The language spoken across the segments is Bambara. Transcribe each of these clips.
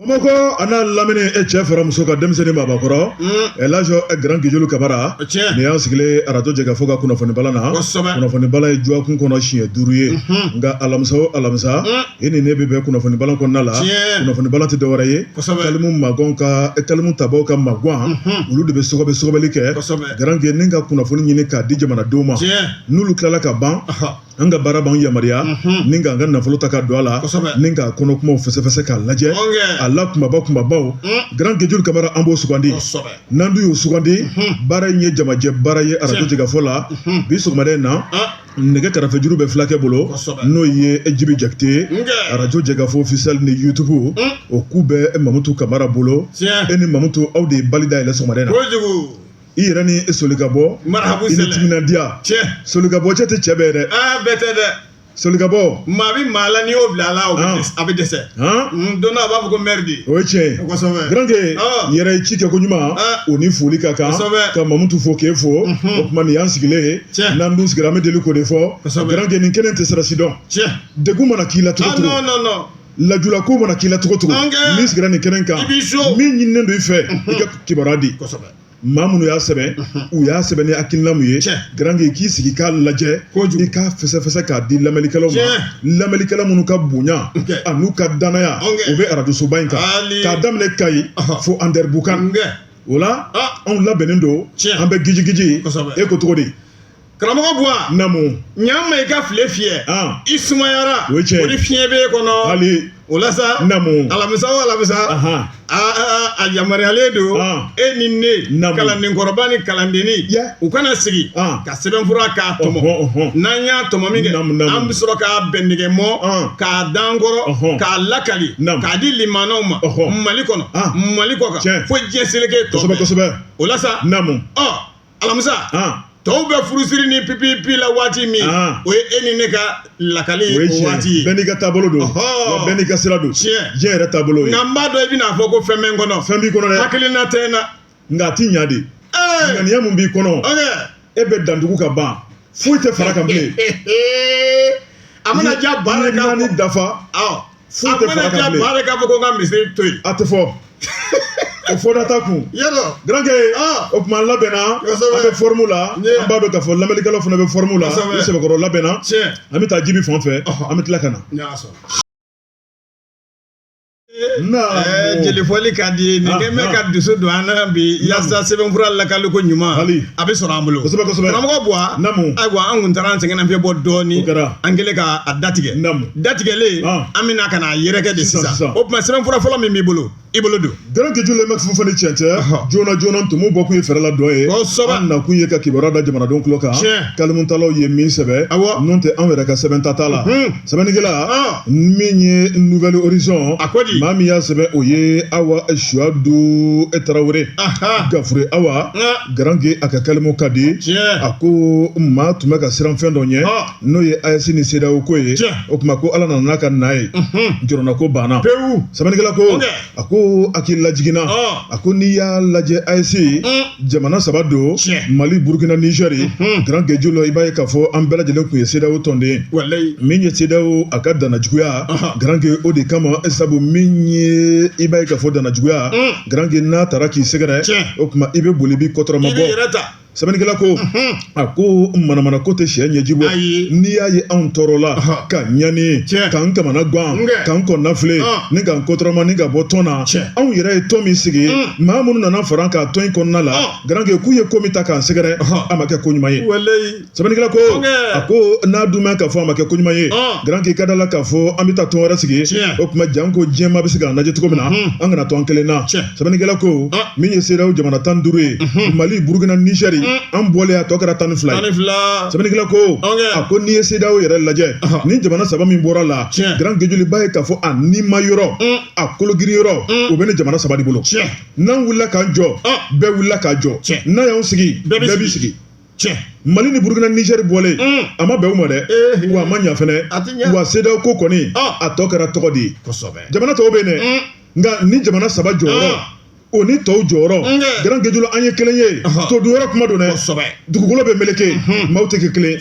Bamakɔ ana lamini e cɛ fara muso ka denmisɛnnin babakɔrɔ l'âge est grand Gijolu Kamara ni y'an sigilen arajo jɛka fo ka kunnafoni bala na kunnafoni bala ye juwakun kɔnɔ siɲɛ 5 ye nka alamisa o alamisa e ni ne bɛ bɛn kunnafoni bala kɔnɔna la kunnafoni bala tɛ dɔwɛrɛ ye kalimu magɔn ka kalimu tabaw ka magɔn olu de bɛ sɔgɔbɛli kɛ grand Gé ni ka kunnafoni ɲini k'a di jamanadenw ma n'olu tilala ka ban an ka baara b'an yamaruya ni ka an ka nafolo ta ka don a la ni ka kɔnɔ kumaw fɛsɛfɛsɛ k'a lajɛ a la kumabaw grand Gijolu Kamara an b'o sugandi n'an dun y'o sugandi baara in ye jamajɛ baara ye arajo jɛgafɔ la bi sɔgɔmada in na nɛgɛ kɛrɛfɛ juru bɛ fulakɛ bolo n'o ye Jibi Jakite arajo jɛgafɔ officiel ni YouTube o ku bɛ Mamutu Kamara bolo e ni Mamutu aw de ye bali da yɛlɛ sɔgɔmada in na i yɛrɛ ni Solikabɔ i ni timinadiya Solikabɔ cɛ tɛ cɛ bɛɛ dɛ bɛɛ tɛ dɛ Solikabɔ maa bi maa la n'i y'o bila a la a bɛ dɛsɛ don dɔ a b'a fɔ ko mɛridi o ye tiɲɛ ye grand Gé yɛrɛ ye ci kɛ ko ɲuman o ni foli ka kan ka Mamutu fo k'e fo o tuma nin y'an sigilen ye n'an dun sigira an bɛ deli k'o de fɔ grand Gé nin kɛnɛ tɛ sirasi dɔn degun mana k'i la cogo cogo lajulako mana k'i la cogo cogo n'i sigira nin kɛnɛ kan min ɲininen don i fɛ i ka kibaruya di maa minnu y'a sɛbɛn u y'a sɛbɛn ni hakilina mun ye grand Gé k'i sigi k'a lajɛ i k'a fɛsɛfɛsɛ k'a di lamɛnnikɛlaw ma lamɛnnikɛla minnu ka bonya a n'u ka danaya o bɛ arajosoba in kan k'a daminɛ Kayi fo Anderbukan o la anw labɛnnen don an bɛ gijigiji e ko cogo di karamɔgɔ Buwa namu ɲ'an ma i ka file fiyɛ i sumayara o ye tiɲɛ o ni fiɲɛ bɛ e kɔnɔ hali o la sa namu alamisa o alamisa a yamaruyalen don e ni ne kalandenkɔrɔba ni kalandenni u kana sigi ka sɛbɛnfura k'a tɔmɔ n'an y'a tɔmɔ min kɛ an bɛ sɔrɔ k'a bɛn nɛgɛmɔ k'a dan kɔrɔ k'a lakali k'a di limanaw ma Mali kɔnɔ Mali kɔ kan fo diɲɛ seleke tɔ kosɛbɛ o la sa alamisa tɔw bɛ furusiri ni pipi la waati min o ye e ni ne ka lakali o waati ye bɛɛ n'i ka taabolo don wa bɛɛ n'i ka sira don diɲɛ yɛrɛ taabolo ye nka n b'a dɔn i bɛna fɔ ko fɛn bɛ n kɔnɔ fɛn b'i kɔnɔ dɛ hakilina tɛ n na nka a ti ɲa de ŋaniya mun b'i kɔnɔ e bɛ dandugu ka ban foyi tɛ fara kan bilen a mana ja baara kan ni dafa foyi tɛ fara kan bilen a mana ja baara kan fɔ ko n ka misiri to yen a tɛ fɔ o fɔda ta kun grand Gé o tuma labɛnna an bɛ forme la an b'a dɔn k'a fɔ lamɛnnikɛlaw fana bɛ forme la ni sɛbɛkɔrɔ labɛnna an bɛ taa Jibi fan fɛ an bɛ tila ka na jelifɔli ka di nin kɛ mɛ ka dusu don an na bi yaasa sɛbɛnfura lakaliko ɲuman a bɛ sɔrɔ an bolo karamɔgɔ Buwa ayiwa an kun taara an sɛgɛn nafiɲɛ bɔ dɔɔni an kɛlen k'a datigɛ datigɛlen an bɛna ka n'a yɛrɛkɛ de sisan o tuma sɛbɛnfura fɔlɔ min b'i bolo i bolo don grand Gijolu Max fana tiɲɛ tɛ joona tumu bɔ kun ye fɛrɛ la dɔ ye an na kun ye ka kibaruya da jamanadenw tulo kan kalimutalaw ye min sɛbɛn n'o tɛ anw yɛrɛ ka sɛbɛn ta t'a la sɛbɛnnikɛla min ye Nouvelle Horizon maa min y'a sɛbɛn o ye Awa Suadu Tarawele Gafure Awa grand Gé a ka kalimu ka di a ko maa tun bɛ ka siran fɛn dɔ ɲɛ n'o ye AES ni CEDEAO ko ye o tuma ko Ala nana n'a ka na ye jɔrɔna ko banna sɛbɛnnikɛla ko a ko a k'i lajiginna a ko n'i y'a lajɛ AES jamana 3 don Mali Burkina Niger grand Gijolu i b'a ye k'a fɔ an bɛɛ lajɛlen tun ye CEDEAO tɔnden min ye CEDEAO a ka danajuguya grand Gé o de kama sabu min ye i b'a ye k'a fɔ danajuguya grand Gé n'a taara k'i sɛgɛrɛ o tuma i bɛ boli i b'i kɔtɔrɔma bɔ sɛbɛnnikɛla ko a ko manamana ko tɛ sɛ ɲɛji bɔ n'i y'a ye anw tɔɔrɔ la ka ɲani k'an kamana gan k'an kɔnɔnafile ni k'an kɔtɔrɔma ni ka bɔ tɔn na anw yɛrɛ ye tɔn min sigi maa minnu nana fara k'a tɔn in kɔnɔna la grand Gé k'u ye ko min ta k'an sɛgɛrɛ a ma kɛ ko ɲuman ye sɛbɛnnikɛla ko a ko n'a dun mɛn k'a fɔ a ma kɛ ko ɲuman ye grand Gé ka da la k'a fɔ an bɛ taa tɔn wɛrɛ sigi o tuma jan ko diɲɛma bɛ se k'an lajɛ cogo min na an kana to an kelen na sɛbɛnnikɛla ko min ye CEDEAO jamana 15 ye Mali Burkina Niger an bɔlen a tɔ kɛra 12 ye sɛbɛnnikɛla ko a ko n'i ye CEDEAO yɛrɛ lajɛ ni jamana 3 min bɔra la grand Gijolu b'a ye k'a fɔ a nima yɔrɔ a kologiri yɔrɔ o bɛ ni jamana 3 de bolo n'an wulila k'an jɔ bɛɛ wulila k'a jɔ n'a y'anw sigi bɛɛ b'i sigi Mali ni Burkina Niger bɔlen a ma bɛn u ma dɛ wa a ma ɲa fɛnɛ wa CEDEAO ko kɔni a tɔ kɛra tɔgɔ de ye jamana tɔw bɛ yen dɛ nka ni jamana 3 jɔyɔrɔ o ni tɔw jɔyɔrɔ grand Gijolu an ye kelen ye to dun yɔrɔ kuma don dɛ dugukolo bɛ meleke maaw tɛ kɛ kelen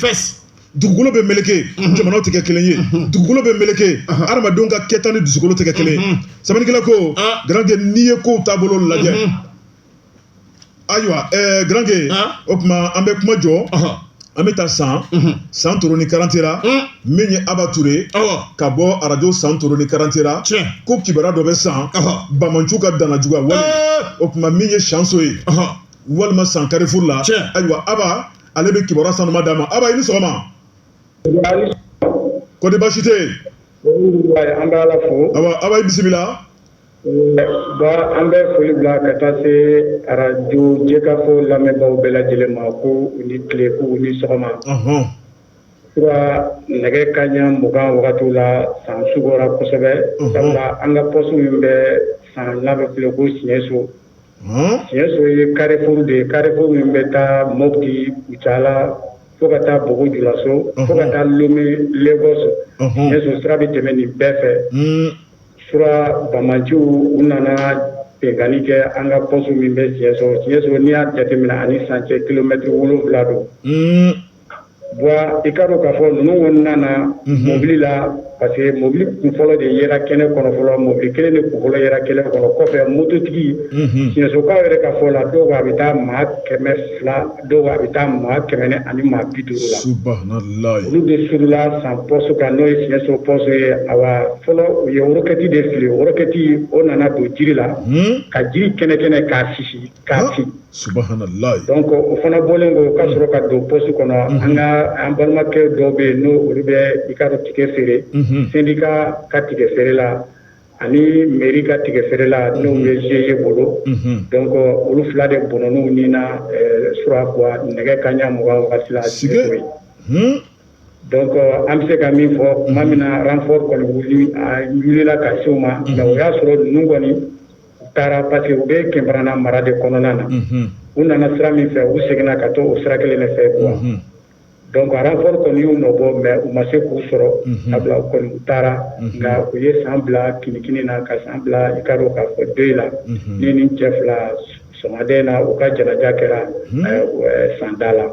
dugukolo bɛ meleke jamanaw tɛ kɛ kelen ye dugukolo bɛ meleke adamadenw ka kɛta ni dusukolo tɛ kɛ kelen ye sɛbɛnnikɛla ko Garange n'i ye kow taabolo lajɛ ayiwa Garange o tuma an bɛ kuma jɔ an bɛ taa san toro ni karantera min ye Aba Ture ka bɔ arajo san toro ni karantera ko kibaruya dɔ bɛ san Bamanju ka danajuguya wale o tuma min ye Sanso ye walima san Carrefour la ayiwa Aba ale bɛ kibaruya sanuma d'a ma Aba i ni sɔgɔma kɔdi baasi tɛ yen an bɛ Ala fo Aba i bisimila an bɛ foli bila ka taa se arajo Jɛkafo lamɛnbaaw bɛɛ lajɛlen ma ko u ni tile k'u ni sɔgɔma nɛgɛ kanɲɛ 20 wagatiw la san sugora kosɛbɛ sabula an ka poste min bɛ san n'a bɛ file ko Siɲɛso Siɲɛso ye Carrefour de ye Carrefour min bɛ taa Mopti Kucala fo ka taa Bogo-Dioulasso fo ka taa Lomé Lagos Siɲɛso sira bɛ tɛmɛ nin bɛɛ fɛ sura Bamanju u nana bɛnkanni kɛ an ka poste min bɛ Siɲɛso n'i y'a jateminɛ ani san cɛ kilomètre 7 don i ka dɔn k'a fɔ ninnu kɔni nana mobili la parce que mobili kun fɔlɔ de yera kɛnɛ kɔnɔ fɔlɔ mobili kelen de kun fɔlɔ yera kɛnɛ kɔnɔ kɔfɛ mototigi Siɲɛsokaw yɛrɛ ka fɔ la dɔw a bɛ taa maa 200 dɔw a bɛ taa maa 100 ani maa 50 la subhanallah olu de surula san poste kan n'o ye Siɲɛso poste ye awa fɔlɔ u ye rokɛti de fili rokɛti o nana don jiri la ka jiri kɛnɛ k'a sisi k'a ci subhanallah donc o fana bɔlen ko ka sɔrɔ ka don poste kɔnɔ an balimakɛ dɔw bɛ yen n'o olu bɛ i ka dɔn tigɛ feere syndicat ka tigɛ feere la ani mairie ka tigɛ feere la n'o bɛ GIE bolo donc olu fila de bɔnɔn'u ni na sura quoi nɛgɛ kanɲɛ 20 wagati la donc an bɛ se ka min fɔ tuma min na renfort kɔni wulila ka se u ma mais o y'a sɔrɔ ninnu kɔni taara parce que u bɛ Kɛnbarana mara de kɔnɔna na u nana sira min fɛ u seginna ka to o sira kelen de fɛ quoi donc renfort kɔni y'u nɔbɔ mais u ma se k'u sɔrɔ sabula u kɔni u taara nka u ye san bila kinikini na ka san bila i ka dɔn k'a fɔ deuil la ne ni cɛ fila sɔgɔmaden na u ka janaja kɛra sanda la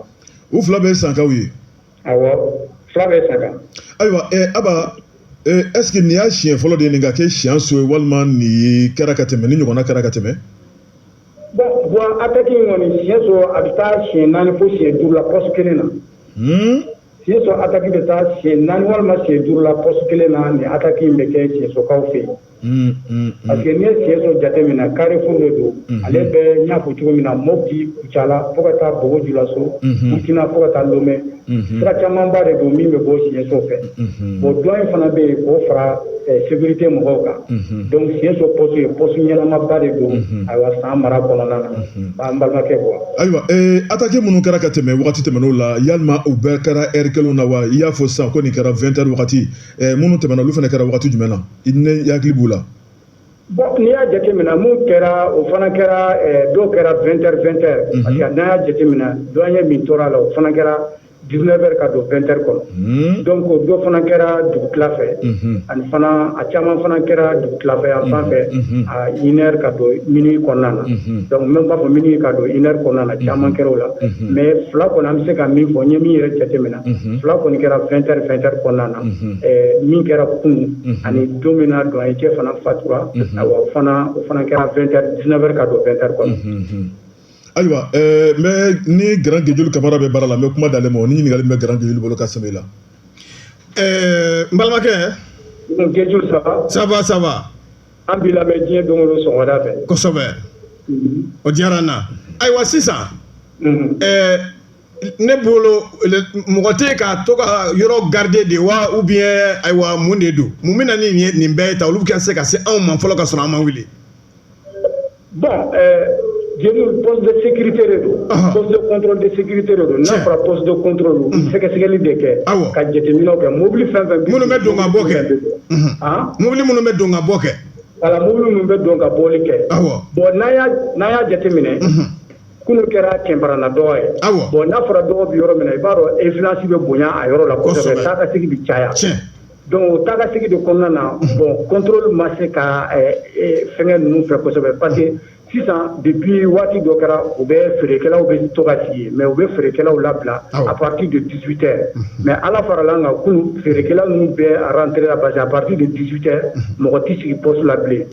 u fila bɛ sankaw ye awɔ fila bɛ sanka ayiwa Aba est-ce que nin y'a siɲɛ fɔlɔ de ye nin ka kɛ Siɲɛso ye walima nin kɛra ka tɛmɛ ni ɲɔgɔnna kɛra ka tɛmɛ bon attaque in kɔni Siɲɛso a bɛ taa siɲɛ 4 fo siɲɛ 5 la poste kelen na Siɲɛso attaque bɛ taa siɲɛ 4 walima siɲɛ 5 la poste kelen na nin attaque in bɛ kɛ Siɲɛsokaw fɛ yen parce que n'i ye Siɲɛso jateminɛ Carrefour de don ale bɛ n y'a fɔ cogo min na Mopti Kucala fo ka taa Bogo-Dioulasso Burkina fo ka taa Lomé sira camanba de don min bɛ bɔ Siɲɛso fɛ bon dɔ in fana bɛ yen k'o fara sécurité mɔgɔw kan donc Siɲɛso poste ye poste ɲɛnamaba de don ayiwa san mara kɔnɔna na an balimakɛ bɔ ayiwa attaque minnu kɛra ka tɛmɛ wagati tɛmɛn'o la yalima u bɛɛ kɛra heure kelenw na wa i y'a fɔ sisan ko nin kɛra 20 heures wagati minnu tɛmɛna olu fana kɛra wagati jumɛn na i ni hakili b'u la bon n'i y'a jateminɛ mun kɛra o fana kɛra dɔw kɛra 20 heures parce que n'a y'a jateminɛ douanier min tora la o fana kɛra 19 heures ka don 20 heures kɔnɔ donc dɔ fana kɛra dugutila fɛ ani fana a caman fana kɛra dugutila fɛ yan fan fɛ a 1 heure ka don minuit kɔnɔna na donc même b'a fɔ minuit ka don 1 heure kɔnɔna na caman kɛra o la mais fila kɔni an bɛ se ka min fɔ n ye min yɛrɛ jateminɛ fila kɔni kɛra 20 heures kɔnɔna na min kɛra kunun ani don min na doyen cɛ fana fatura o fana kɛra 20 heures 19 heures ka don 20 heures kɔnɔ ayiwa mais ni Grand Guejolu Kamara bɛ baara la n bɛ kuma d'ale ma o ni ɲininkali min bɛ Grand Guejolu bolo ka sɛmɛ i la n balimakɛ Guejolu ça va an b'i lamɛn diɲɛ don o don sɔgɔmada fɛ kosɛbɛ o diyara n na ayiwa sisan ne bolo mɔgɔ tɛ ka to ka yɔrɔ garder de wa ou bien ayiwa mun de don mun bɛ na ni nin bɛɛ ye ta olu ka se ka se anw ma fɔlɔ ka sɔrɔ an ma wuli bon jeli poste de sécurité de don poste de contrôle de sécurité de don n'a fɔra poste de contrôle sɛgɛsɛgɛli de kɛ ka jateminɛw kɛ mobili fɛn fɛn minnu bɛ don ka bɔ kɛ mobili minnu bɛ don ka bɔ kɛ voilà mobili minnu bɛ don ka bɔli kɛ bon n'a y'a jateminɛ kunu kɛra Kɛnbarana dɔgɔ ye bon n'a fɔra dɔgɔ bɛ yɔrɔ min na i b'a dɔn influence bɛ bonya a yɔrɔ la kosɛbɛ taa ka sigi bɛ caya donc o taa ka sigi de kɔnɔna na bon contrôle ma se ka fɛngɛ ninnu fɛ kosɛbɛ parce que sisan depuis waati dɔ kɛra u bɛ feerekɛlaw bɛ to ka sigi mais u bɛ feerekɛlaw labila à partir de 18h mais ala farala kan kunun feerekɛlaw ninnu bɛɛ rentré la parce que à partir de 18h mɔgɔ tɛ sigi poste la bilen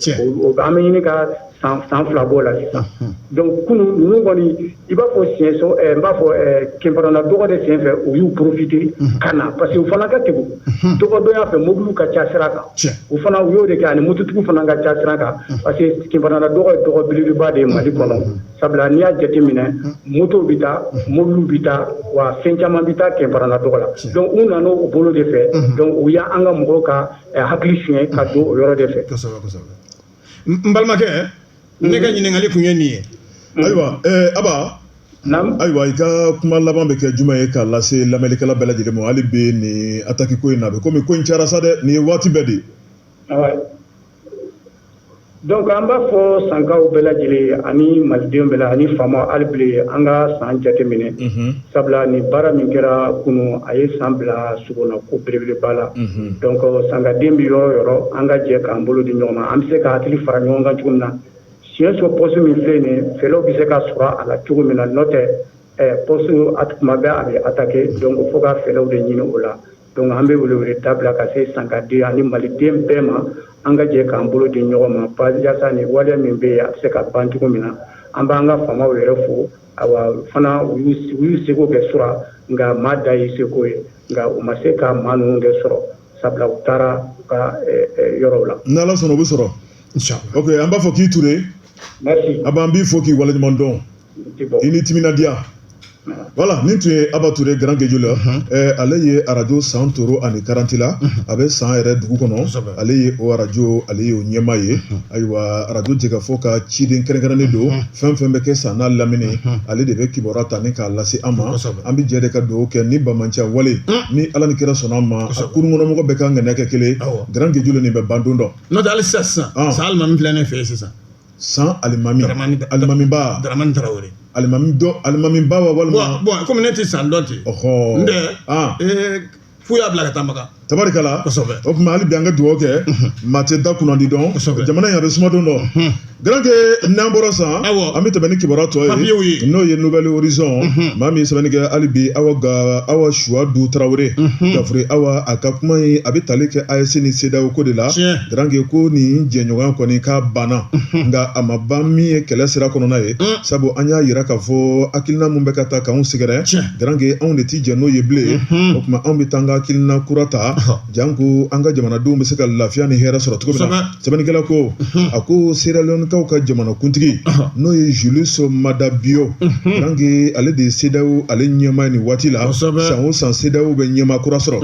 an bɛ ɲini ka san fila b'o la sisan donc kunun ninnu kɔni i b'a fɔ siɲɛ so n b'a fɔ kɛnparana dɔgɔ de sen fɛ u y'u profiter ka na parce que u fana ka tegu dɔgɔdɔnya fɛ mobiliw ka ca sira kan u fana u y'o de kɛ ani mototigiw fana ka ca sira kan parce que kɛnparana dɔgɔ ye dɔgɔ belebeleba de ye Mali kɔnɔ sabula n'i y'a jateminɛ moto bɛ taa mobiliw bɛ taa wa fɛn caman bɛ taa kɛnparana dɔgɔ la donc u nana o bolo de fɛ donc u y'an ka mɔgɔw ka hakili fiɲɛ ka don o yɔrɔ de fɛ. N balimakɛ ne ka ɲininkali kun ye nin ye. Ayiwa Aba. Ayiwa i ka kuma laban bɛ kɛ jumɛn ye k'a lase lamɛnnikɛla bɛɛ lajɛlen ma hali bi nin attaque ko in na a bɛ komi ko in cayara sa dɛ nin ye waati bɛɛ de. donc an b'a fɔ sankaw bɛɛ lajɛlen ani malidenw bɛɛ la ani faamaw hali bi an ka san jateminɛ sabula ni baara min kɛra kunun a ye san bila sogona ko belebeleba la donc sankaden bɛ yɔrɔ o yɔrɔ an ka jɛ k'an bolo di ɲɔgɔn ma an bɛ se ka hakili fara ɲɔgɔn kan cogo min na siɲɛ so poste min filɛ nin ye fɛɛrɛw bɛ se ka sɔrɔ a la cogo min na n'o tɛ poste tuma bɛɛ a bɛ attaqué donc fo ka fɛɛrɛw de ɲini o la donc an bɛ wele dabila ka se sankaden ani maliden bɛɛ ma an ka jɛ k'an bolo di ɲɔgɔn ma yaasa ni waleya min bɛ yen a bɛ se ka ban cogo min na an b'an ka faamaw yɛrɛ fo awa fana u y'u seko kɛ sura nka maa da ye seko ye nka u ma se ka maa ninnu de sɔrɔ sabula u taara u ka yɔrɔw la. n'Ala sɔnna o bɛ sɔrɔ. ok an b'a fɔ k'i Ture. merci. Aba an b'i fo k'i waleɲuman dɔn. i ni timinadiya. Voilà, nin tun ye Aba Ture Grand Guédiou la ale ye radio San Toro ani Karanti la a bɛ san yɛrɛ dugu kɔnɔ ale ye o radio ale ye o ɲɛmaa ye ayiwa radio Jɛgɛfɔ ka ciden kɛrɛnkɛrɛnnen don fɛn fɛn bɛ kɛ san n'a lamini ale de bɛ kibaruya ta ni k'a lase an ma an bɛ jɛ de ka dugawu kɛ ni bamanciya wale ni Ala ni kira sɔnna ma a kurukɔnɔmɔgɔ bɛɛ ka ŋaniya kɛ kelen Grand Guédiou nin bɛ ban don dɔ n'o tɛ hali sisan san alimami filɛ ne fɛ yen sisan san alimami alimamiba Daramani Tarawele alimamiba wa walima bon comme ne tɛ san dɔn ten n tɛ f'u y'a bila ka taa Makan tabarikala o tuma hali bi an ka dugawu kɛ maa tɛ da kunnandi dɔn jamana in a bɛ suma don dɔ Grand Gué n'an bɔra san an bɛ tɛmɛ ni kibaruya tɔ ye n'o ye Nouvelle Horizon maa min ye sɛbɛnni kɛ hali bi Awa Suwadu Tarawele Gafure Awa a ka kuma in a bɛ tali kɛ AES ni CEDEAO ko de la Grand Gué ko nin jɛɲɔgɔnya kɔni k'a banna nka a ma ban min ye kɛlɛ sira kɔnɔna ye sabu an y'a yira k'a fɔ hakilina min bɛ ka taa k'anw sɛgɛrɛ Grand Gué anw de tɛ jɛ n'o ye bilen o tuma anw bɛ taa an ka hakilina kura ta janko an ka jamanadenw bɛ se ka lafiya ni hɛrɛ sɔrɔ cogo min na sɛbɛnnikɛla ko a ko Sierra Leonekaw ka jamanakuntigi n'o ye Julius Maada Bio Grand Gué ale de ye CEDEAO ale ɲɛmaa ni waati la san o san CEDEAO bɛ ɲɛmaa kura sɔrɔ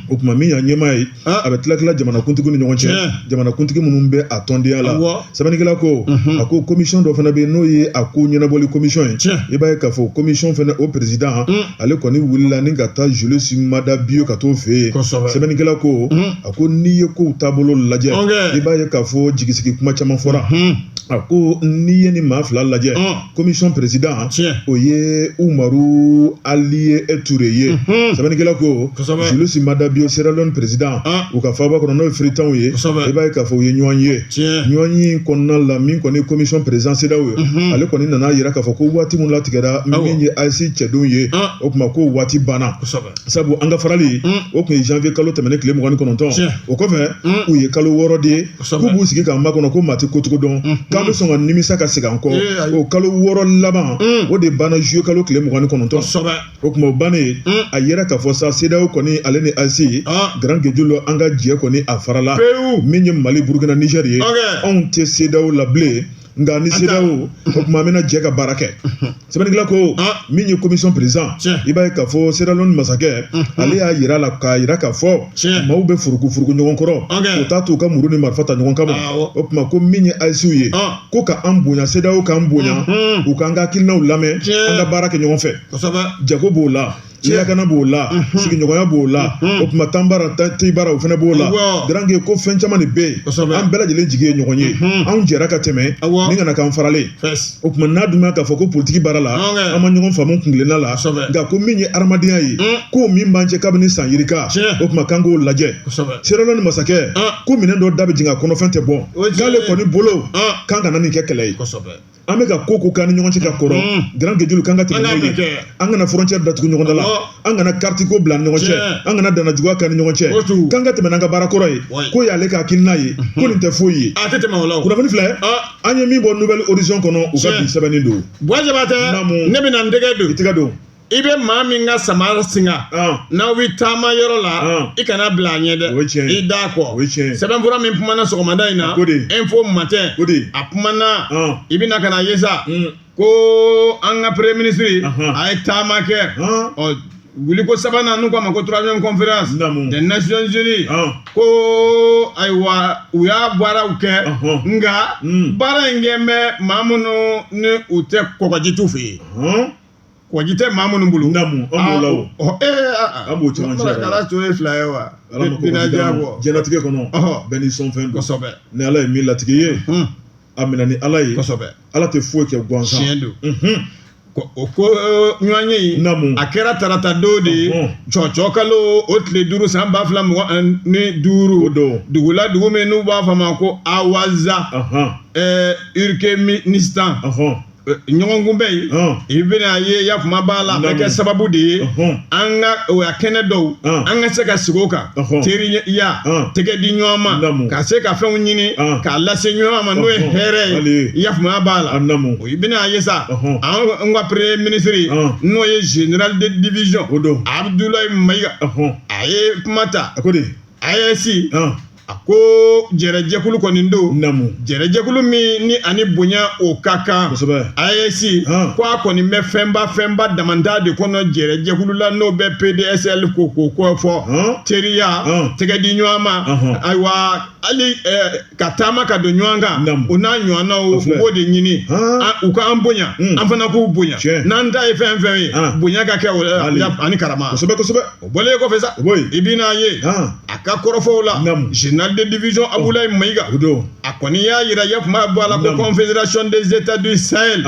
o tuma min y'a ɲɛmaa ye a bɛ tila jamanakuntigi ni ɲɔgɔn cɛ jamanakuntigi minnu bɛ a tɔndenya la sɛbɛnnikɛla ko a ko commission dɔ fana bɛ yen n'o ye a ko ɲɛnabɔli commission ye i b'a ye k'a fɔ commission fana o président ale kɔni wulila ni ka taa Julius Maada Bio ka t'o fɛ yen sɛbɛnnikɛla ko a ko n'i ye kow taabolo lajɛ i b'a ye k'a fɔ jigisigi kuma caman fɔra a ko n'i ye ni maa fila lajɛ commission président o ye Umaru Aliye Ture ye sɛbɛnnikɛla ko Julius Maada Bio Sierra Leone président u ka faaba kɔnɔ n'o ye Freetown ye i b'a ye k'a fɔ u ye ɲɔgɔn ye ɲɔgɔn ye kɔnɔna la min kɔni commission président CEDEAO ye ale kɔni nana yira k'a fɔ ko waati min latigɛra min ye AES cɛdenw ye o tuma ko waati banna sabu an ka farali o tun ye janvier kalo tɛmɛnen tile 29 o kɔfɛ u ye kalo 6 de ye k'u b'u sigi k'an makɔnɔ ko maa tɛ kocogo dɔn k'an bɛ sɔn ka nimisa ka segin an kɔ o kalo 6 laban o de banna juillet kalo tile 29 o tuma o bannen a yɛrɛ k'a fɔ sa CEDEAO kɔni ale ni AES Grand Guédiou an ka jɛ kɔni a farala min ye Mali Burkina Niger ye anw tɛ CEDEAO la bilen nka ni CEDEAO o tuma an bɛna jɛ ka baara kɛ sɛbɛnnikɛla ko min ye commission président i b'a ye k'a fɔ Sierra Leone masakɛ ale y'a yira la k'a yira k'a fɔ maaw bɛ furuku ɲɔgɔn kɔrɔ o t'a to u ka muru ni marifa ta ɲɔgɔn kama o tuma ko min ye AES ye ko ka an bonya CEDEAO k'an bonya u k'an ka hakilinaw lamɛn an ka baara kɛ ɲɔgɔn fɛ jago b'o la lakana b'o la sigiɲɔgɔnya b'o la o tuma tanbara tibara o fana b'o la garange ko fɛn caman de bɛ yen an bɛɛ lajɛlen jigi ye ɲɔgɔn ye anw jɛra ka tɛmɛ ni kana k'an faralen o tuma n'a dun k'a fɔ ko politiki baara la an ma ɲɔgɔn faamu kuntilenna la nka ko min ye adamadenya ye ko min b'an cɛ kabini san yirika o tuma k'an k'o lajɛ Sierra Leone masakɛ ko minɛn dɔ da bɛ jigin a kɔnɔ fɛn tɛ bɔ n'ale kɔni bolo k'an kana nin kɛ kɛlɛ ye an bɛ ka ko k'an ni ɲɔgɔn cɛ ka kɔrɔ grand gejulu k'an ka tɛmɛ n'o ye an kana frontière datugu ɲɔgɔn da la an kana carte ko bila ni ɲɔgɔn cɛ an kana danajuguya kɛ ni ɲɔgɔn cɛ k'an ka tɛmɛ n'an ka baara kɔrɔ ye ko y'ale ka hakilina ye ko nin tɛ foyi ye kunnafoni filɛ an ye min bɔ Nouvelle Horizon kɔnɔ u ka bi sɛbɛnni don Bois Jabatɛ ne bɛna n tɛgɛ don i tɛgɛ don i bɛ maa min ka samara singa n'aw bɛ taama yɔrɔ la i kana bila a ɲɛ dɛ i da kɔ sɛbɛnfura min kumana sɔgɔmada in na info matin a kumana i bɛna ka na ye sa ko an ka premier ministre a ye taama kɛ wuli ko sabanan n'u k'a ma ko troisième conférence des Nations Unies ko ayiwa u y'a baaraw kɛ nka baara in kɛ bɛ maa minnu ni u tɛ kɔgɔji t'u fɛ yen kɔgɔji tɛ maa minnu bolo an b'o la o an b'o caman cɛ ala to ye fila ye wa binaja bɔ jɛnatigɛ kɔnɔ bɛɛ ni sɔnfɛn don kosɛbɛ ni ala ye min latigɛ ye a minɛ ni ala ye kosɛbɛ ala tɛ foyi kɛ gansan tiɲɛ don o ko ɲɔgɔn ye a kɛra tarata don de ye cɔcɔ kalo o tile 5 san 2025 dugu la dugu min n'u b'a fɔ a ma ko Awaza Urkeministan ɲɔgɔn kunbɛn yen i bɛna ye yakuma b'a la a bɛ kɛ sababu de ye an ka o ya kɛnɛ dɔw an ka se ka sigi o kan teriya tɛgɛ di ɲɔgɔn ma ka se ka fɛnw ɲini k'a lase ɲɔgɔn ma n'o ye hɛrɛ ye yakuma b'a la o i bɛna ye sa an ka premier ministre n'o ye général de division Abdoulaye Mayiga a ye kuma ta AES a ko jɛrɛjɛkulu kɔni don jɛrɛjɛkulu min ni ani bonya o ka kan AES ko a kɔni bɛ fɛnba damanda de kɔnɔ jɛrɛjɛkulu la n'o bɛ PDSL ko fɔ teriya tɛgɛ di ɲɔgɔn ma ayiwa hali ka taama ka don ɲɔgɔn kan o n'a ɲɔgɔnnaw u b'o de ɲini u ka an bonya an fana k'u bonya n'an ta ye fɛn fɛn ye bonya ka kɛ ani karama o bɔlen kɔfɛ sa i bɛna ye a ka kɔrɔfɔw la général de division Abdoulaye Mayiga a kɔni y'a yira yakuma bɔ a la ko confédération des états du Sahel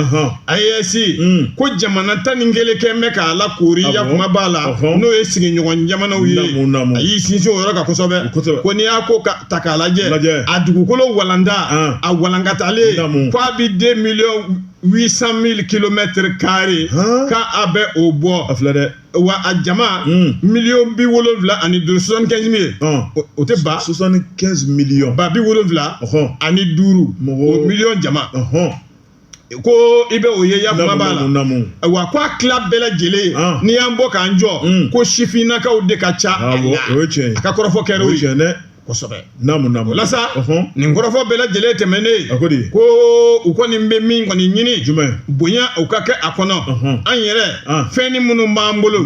AES ko jamana 11 kɛ bɛ k'a la koori yakuma b'a la n'o ye sigiɲɔgɔn jamanaw ye a y'i sinsin o yɔrɔ kan kosɛbɛ ko n'i y'a ko ta k'a lajɛ a dugukolo walanda a walankatalen ko a bɛ 2,800,000 kilomètres-carrés k'a bɛ o bɔ wa a jama 7,75,000 o tɛ ba 75 millions ba 75 ani 5 o million jama ko i bɛ o ye yakuma b'a la wa ko a tila bɛɛ lajɛlen n'i y'an bɔ k'an jɔ ko sifinnakaw de ka ca a la a ka kɔrɔfɔ kɛra o ye kosɛbɛ walasa nin kɔrɔfɔ bɛɛ lajɛlen tɛmɛnen ko u kɔni bɛ min kɔni ɲini bonya u ka kɛ a kɔnɔ an yɛrɛ fɛn ni minnu b'an bolo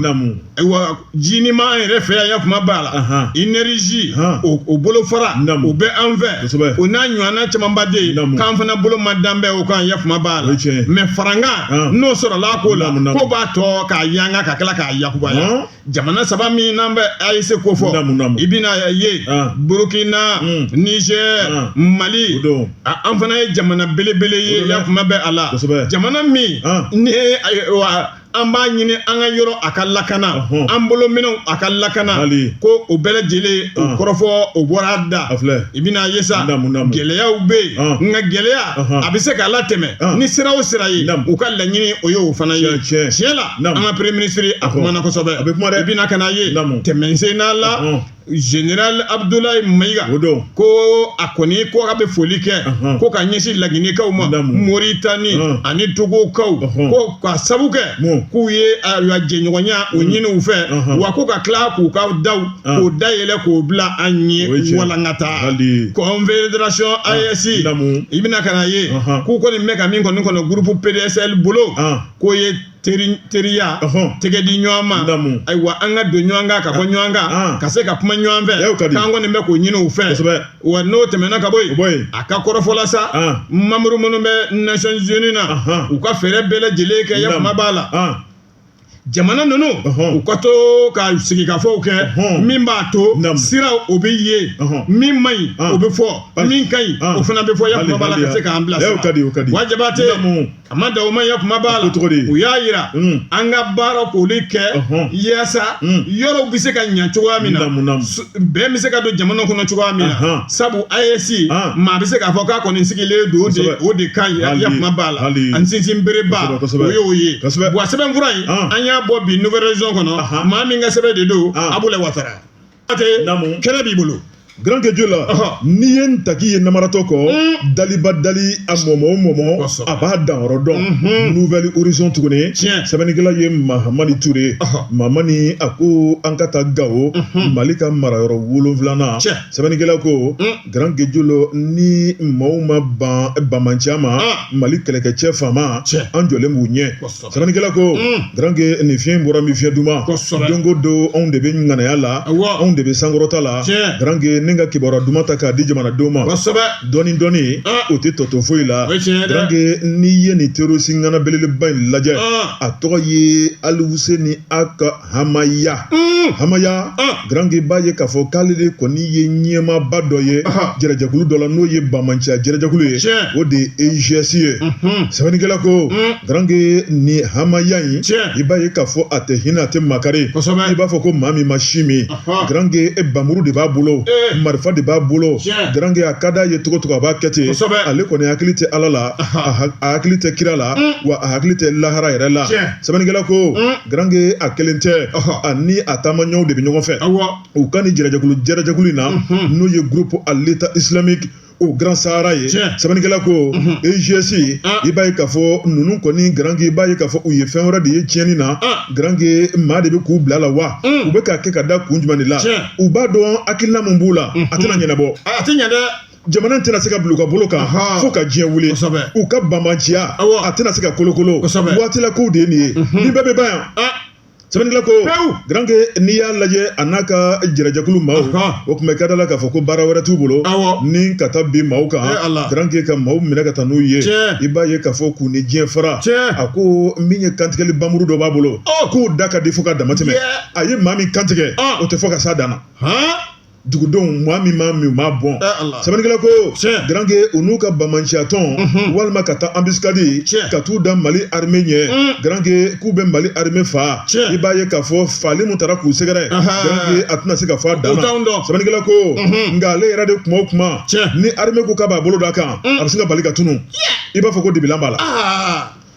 wa jinima an yɛrɛ fɛ yan yakuma b'a la énergie o bolo fara o bɛ an fɛ o n'a ɲɔgɔnna camanba de ye k'an fana bolo ma dan bɛ o kan yakuma b'a la mais faranga n'o sɔrɔla ko la ko b'a tɔ k'a yanga ka tila k'a yakubaya jamana saba min n'an bɛ AES ko fɔ i bɛna ye Burkina Niger Mali an fana ye jamana belebele ye yakuma bɛ a la jamana min ni an b'a ɲini an ka yɔrɔ a ka lakana an bolo minɛnw a ka lakana ko o bɛɛ lajɛlen o kɔrɔfɔ o bɔra da i bɛna ye sa gɛlɛyaw bɛ yen nka gɛlɛya a bɛ se k'a latɛmɛ ni sira o sira ye u ka laɲini o ye o fana ye tiɲɛ la an ka premier ministre a kumana kosɛbɛ i bɛna ka na ye tɛmɛsen n'a la général Abdoulaye Mayiga ko a kɔni ko a bɛ foli kɛ ko ka ɲɛsin laginɛkaw ma Moritani ani Togokaw ko ka sabu kɛ k'u ye a jɛɲɔgɔnya o ɲini u fɛ wa ko ka tila k'u ka daw k'o dayɛlɛ k'o bila an ye walankata confédération AES i bɛna ka na ye k'u kɔni bɛ ka min kɔni groupe PDSL bolo k'o ye teriya tɛgɛ di ɲɔgɔn ma ayiwa an ka don ɲɔgɔn kan ka bɔ ɲɔgɔn kan ka se ka kuma ɲɔgɔn fɛ k'an kɔni bɛ k'o ɲini u fɛ wa n'o tɛmɛna ka bɔ yen a ka kɔrɔfɔla sa membre minnu bɛ Nations Unies na u ka fɛɛrɛ bɛɛ lajɛlen kɛ yakuma b'a la jamana ninnu u ka to ka sigikafɔw kɛ min b'a to sira o bɛ ye min man ɲi o bɛ fɔ min ka ɲi o fana bɛ fɔ Yakuba b'a la ka se k'an bila sira wa Jabate a ma dan o ma Yakuba b'a la u y'a yira an ka baara k'olu kɛ yaasa yɔrɔw bɛ se ka ɲɛ cogoya min na bɛn bɛ se ka don jamana kɔnɔ cogoya min na sabu AES maa bɛ se k'a fɔ k'a kɔni sigilen don o de ka ɲi Yakuba b'a la an sinsin bereba o y'o ye wa sɛbɛnfura in an y'a bɔ bi nouvelle région kɔnɔ maa min ka sɛbɛn de don Abulayi Watara kɛnɛ b'i bolo Grand Kejo la n'i ye n ta k'i ye namaratɔ kɔ daliba dali a mɔmɔ o mɔmɔ a b'a dan yɔrɔ dɔn nouvelle horizon tuguni sɛbɛnnikɛla ye Mahamani Ture Mahamani a ko an ka taa Gawo Mali ka marayɔrɔ 7nan sɛbɛnnikɛla ko Grand Kejo la ni maaw ma ban bamanciya ma Mali kɛlɛkɛcɛ faama an jɔlen b'u ɲɛ sɛbɛnnikɛla ko Grand Ke nin fiɲɛ bɔra min fiɲɛ duman don o don anw de bɛ ŋanaya la anw de bɛ sankɔrɔta la Grand Ke ne ka kibaruya duman ta k'a di jamanadenw ma dɔɔni dɔɔni o tɛ tɔtɔ foyi la Grand Ke n'i ye nin terroriste ŋana belebeleba in lajɛ a tɔgɔ ye Alhuseni Aka Hamaya Grand Ke b'a ye k'a fɔ k'ale de kɔni ye ɲɛmaaba dɔ ye jɛrɛjɛkulu dɔ la n'o ye bamanciya jɛrɛjɛkulu ye o de ye EGS ye sɛbɛnnikɛla ko Grand Ke ni Hamaya in i b'a ye k'a fɔ a tɛ hinɛ a tɛ makari i b'a fɔ ko maa min ma si min Grand Ke bamuru de b'a bolo marifa de b'a bolo Grand Ke a ka d'a ye cogo cogo a b'a kɛ ten ale kɔni hakili tɛ Ala la a hakili tɛ kira la wa a hakili tɛ lahara yɛrɛ la sɛbɛnnikɛla ko Grand Ke a kelen tɛ a ni a taamaɲɔgɔnw de bɛ ɲɔgɔn fɛ u ka ni jɛrɛjɛkulu in na n'o ye groupe à l'état islamique o Grand Sahara ye sɛbɛnnikɛla ko EGS i b'a ye k'a fɔ ninnu kɔni Grand Ke i b'a ye k'a fɔ u ye fɛn wɛrɛ de ye tiɲɛni na Grand Ke maa de bɛ k'u bila la wa u bɛ k'a kɛ ka da kun jumɛn de la u b'a dɔn hakilina min b'u la a tɛna ɲɛnabɔ a tɛ ɲɛ dɛ jamana tɛna se ka bila u ka bolo kan fo ka diɲɛ wuli u ka bamanciya a tɛna se ka kolokolo waati la kow de ye nin ye ni bɛɛ bɛ ban yan sɛbɛnnikɛla ko Grand Ke n'i y'a lajɛ a n'a ka jɛrɛjɛkulu maaw o tun bɛ ka da la k'a fɔ ko baara wɛrɛ t'u bolo ni ka taa bin maaw kan Grand Ke ka maaw minɛ ka taa n'u ye i b'a ye k'a fɔ k'u ni diɲɛ fara a ko min ye kantigɛli bamuru dɔ b'a bolo k'o da ka di fo ka dama tɛmɛ a ye maa min kantigɛ o tɛ fɔ ka s'a dan na dugudenw maa min u m'a bɔn sɛbɛnnikɛla ko Grand Ke u n'u ka bamanciya tɔn walima ka taa embuscade ka t'u da Mali armée ɲɛ Grand Ke k'u bɛ Mali armée fa i b'a ye k'a fɔ fali mun taara k'u sɛgɛrɛ Grand Ke a tɛna se ka fɔ a dan na sɛbɛnnikɛla ko nka ale yɛrɛ de kuma o kuma ni armée ko k'a b'a bolo da kan a bɛ se ka bali ka tunu i b'a fɔ ko dibilan b'a la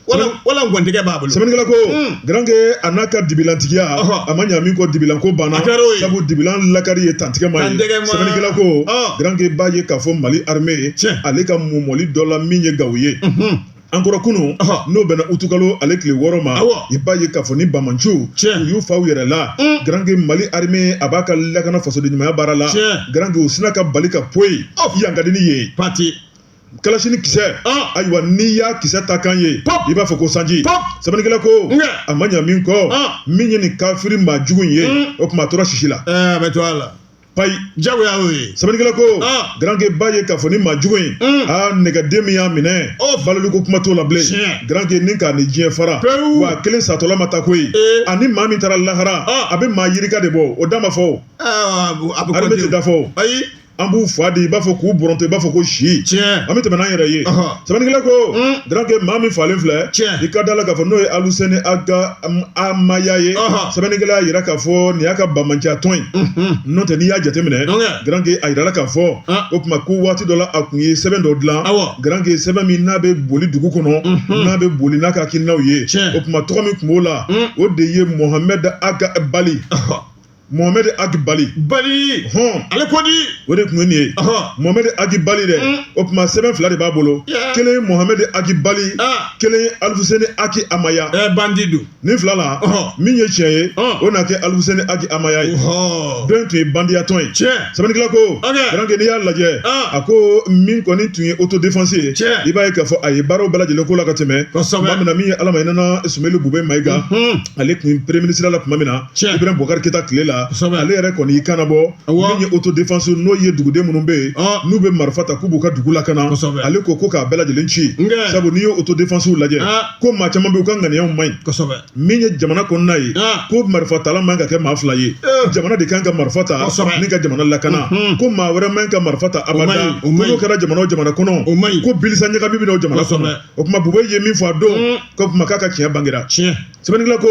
wala ngɔntigɛ b'a bolo sɛbɛnnikɛla ko Grand Ke a n'a ka dibilantigiya a ma ɲa min kɔ dibilan ko banna sabu dibilan lakari ye tantigɛ ma ye sɛbɛnnikɛla ko Grand Ke b'a ye k'a fɔ Mali armée ale ka mɔmɔli dɔ la min ye Gawo ye an kɔrɔ kunun n'o bɛnna utukalo ale tile 6 ma i b'a ye k'a fɔ ni bamanciw u y'u fa u yɛrɛ la Grand Ke Mali armée a b'a ka lakana fasoden ɲumanya baara la Grand Ke u sina ka bali ka poyi yan ka di ni ye kalasini kisɛ ayiwa n'i y'a kisɛ ta kan ye i b'a fɔ ko sanji sɛbɛnnikɛla ko a ma ɲa min kɔ min ye nin kafiri maa jugu in ye o tuma a tora sisi la a bɛ to a la payi jagoya y'o ye sɛbɛnnikɛla ko Grand Ke b'a ye k'a fɔ ni maa jugu in nɛgɛden min y'a minɛ baloliko kuma t'o la bilen Grand Ke ni k'a ni diɲɛ fara wa a kelen satɔla ma taa koyi ani maa min taara lahara a bɛ maa yirika de bɔ o da ma fɔ armée tɛ da fɔ an b'u fa di i b'a fɔ k'u bɔrɔntɔ i b'a fɔ ko si an bɛ tɛmɛ n'an yɛrɛ ye sɛbɛnnikɛla ko Grand Ke maa min falen filɛ i ka da la k'a fɔ n'o ye Alhuseni Aka Hamaya ye sɛbɛnnikɛla y'a jira k'a fɔ nin y'a ka bamanciya tɔn ye n'o tɛ n'i y'a jateminɛ Grand Ke a jirala k'a fɔ o tuma ko waati dɔ la a tun ye sɛbɛn dɔ dilan Grand Ke sɛbɛn min n'a bɛ boli dugu kɔnɔ n'a bɛ boli n'a ka hakilinaw ye o tuma tɔgɔ min tun b'o la o de ye Mohamed Aka Bali Mohamed Agi Bali ale ko di o de tun ye nin ye Mohamed Agi Bali dɛ o tuma sɛbɛn fila de b'a bolo kelen ye Mohamed Agi Bali kelen ye Alhuseni Aka Hamaya bandi don nin fila la min ye tiɲɛ ye o na kɛ Alhuseni Aka Hamaya ye dɔ tun ye bandiya tɔn ye sɛbɛnnikɛla ko Grand Ke n'i y'a lajɛ a ko min kɔni tun ye autodéfense ye i b'a ye k'a fɔ a ye baaraw bɛɛ lajɛlen ko la ka tɛmɛ tuma min na min ye Alamayinana Sumeli Bube Mayiga ale tun premier ministre la tuma min na Ibrahim Boubacar Keïta tile la la ale yɛrɛ kɔni y'i kanabɔ min ye autodéfense n'o ye duguden minnu bɛ yen n'u bɛ marifa ta k'u b'u ka dugu lakana ale ko k'a bɛɛ lajɛlen ci sabu n'i ye autodéfense lajɛ ko maa caman bɛ yen u ka ŋaniyaw man ɲi min ye jamana kɔnɔna ye ko marifa tala man ka kɛ maa fila ye jamana de kan ka marifa ta ni ka jamana lakana ko maa wɛrɛ man ka marifa ta abada n'o kɛra jamana o jamana kɔnɔ ko bilisa ɲagami bɛ na o jamana kɔnɔ o tuma Bubey ye min fɔ a don ko tuma k'a ka tiɲɛ bangera sɛbɛnnikɛla ko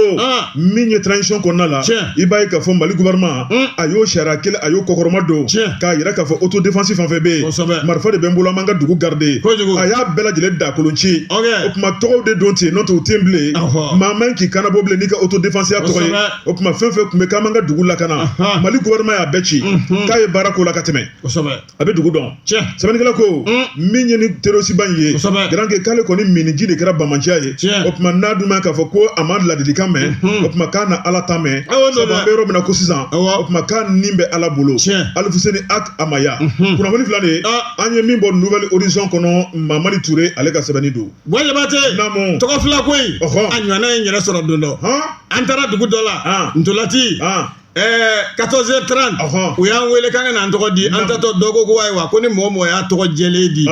min ye transition kɔnɔna la i b'a ye k'a fɔ Mali gouvernement a y'o sariya kelen a y'o kɔkɔrɔma don k'a yira k'a fɔ autodéfense fɛn fɛn bɛ yen marifa de bɛ n bolo an b'an ka dugu garde a y'a bɛɛ lajɛlen da kolon ci o tuma tɔgɔw de don ten n'o tɛ u tɛ bilen maa man k'i kanabɔ bilen n'i ka autodéfense ya tɔgɔ ye o tuma fɛn fɛn tun bɛ k'an b'an ka dugu lakana Mali gouvernement y'a bɛɛ ci k'a ye baara k'o la ka tɛmɛ a bɛ dugu dɔn sɛbɛnnikɛla ko min ye ni terroriste ba in ye grand que k'ale kɔni miniji de kɛra bamanciya ye o tuma n'a dun ma k'a fɔ ko a ma ladilikan mɛn o tuma k'a na ala ta mɛn sabu an bɛ yɔrɔ min na ko sisan o tuma k'a nin bɛ ala bolo Alifuseni Ak Amaya kunnafoni fila de an ye min bɔ Nouvelle Horizon kɔnɔ Mamadi Touré ale ka sɛbɛnni don Jabate tɔgɔ fila ko in a ɲɔgɔnna ye n yɛrɛ sɔrɔ don dɔ an taara dugu dɔ la Ntolati 14h30 u y'an wele k'an ka n'an tɔgɔ di an tatɔ dɔ ko ayiwa ko ni mɔgɔ mɔgɔ y'a tɔgɔ jɛlen di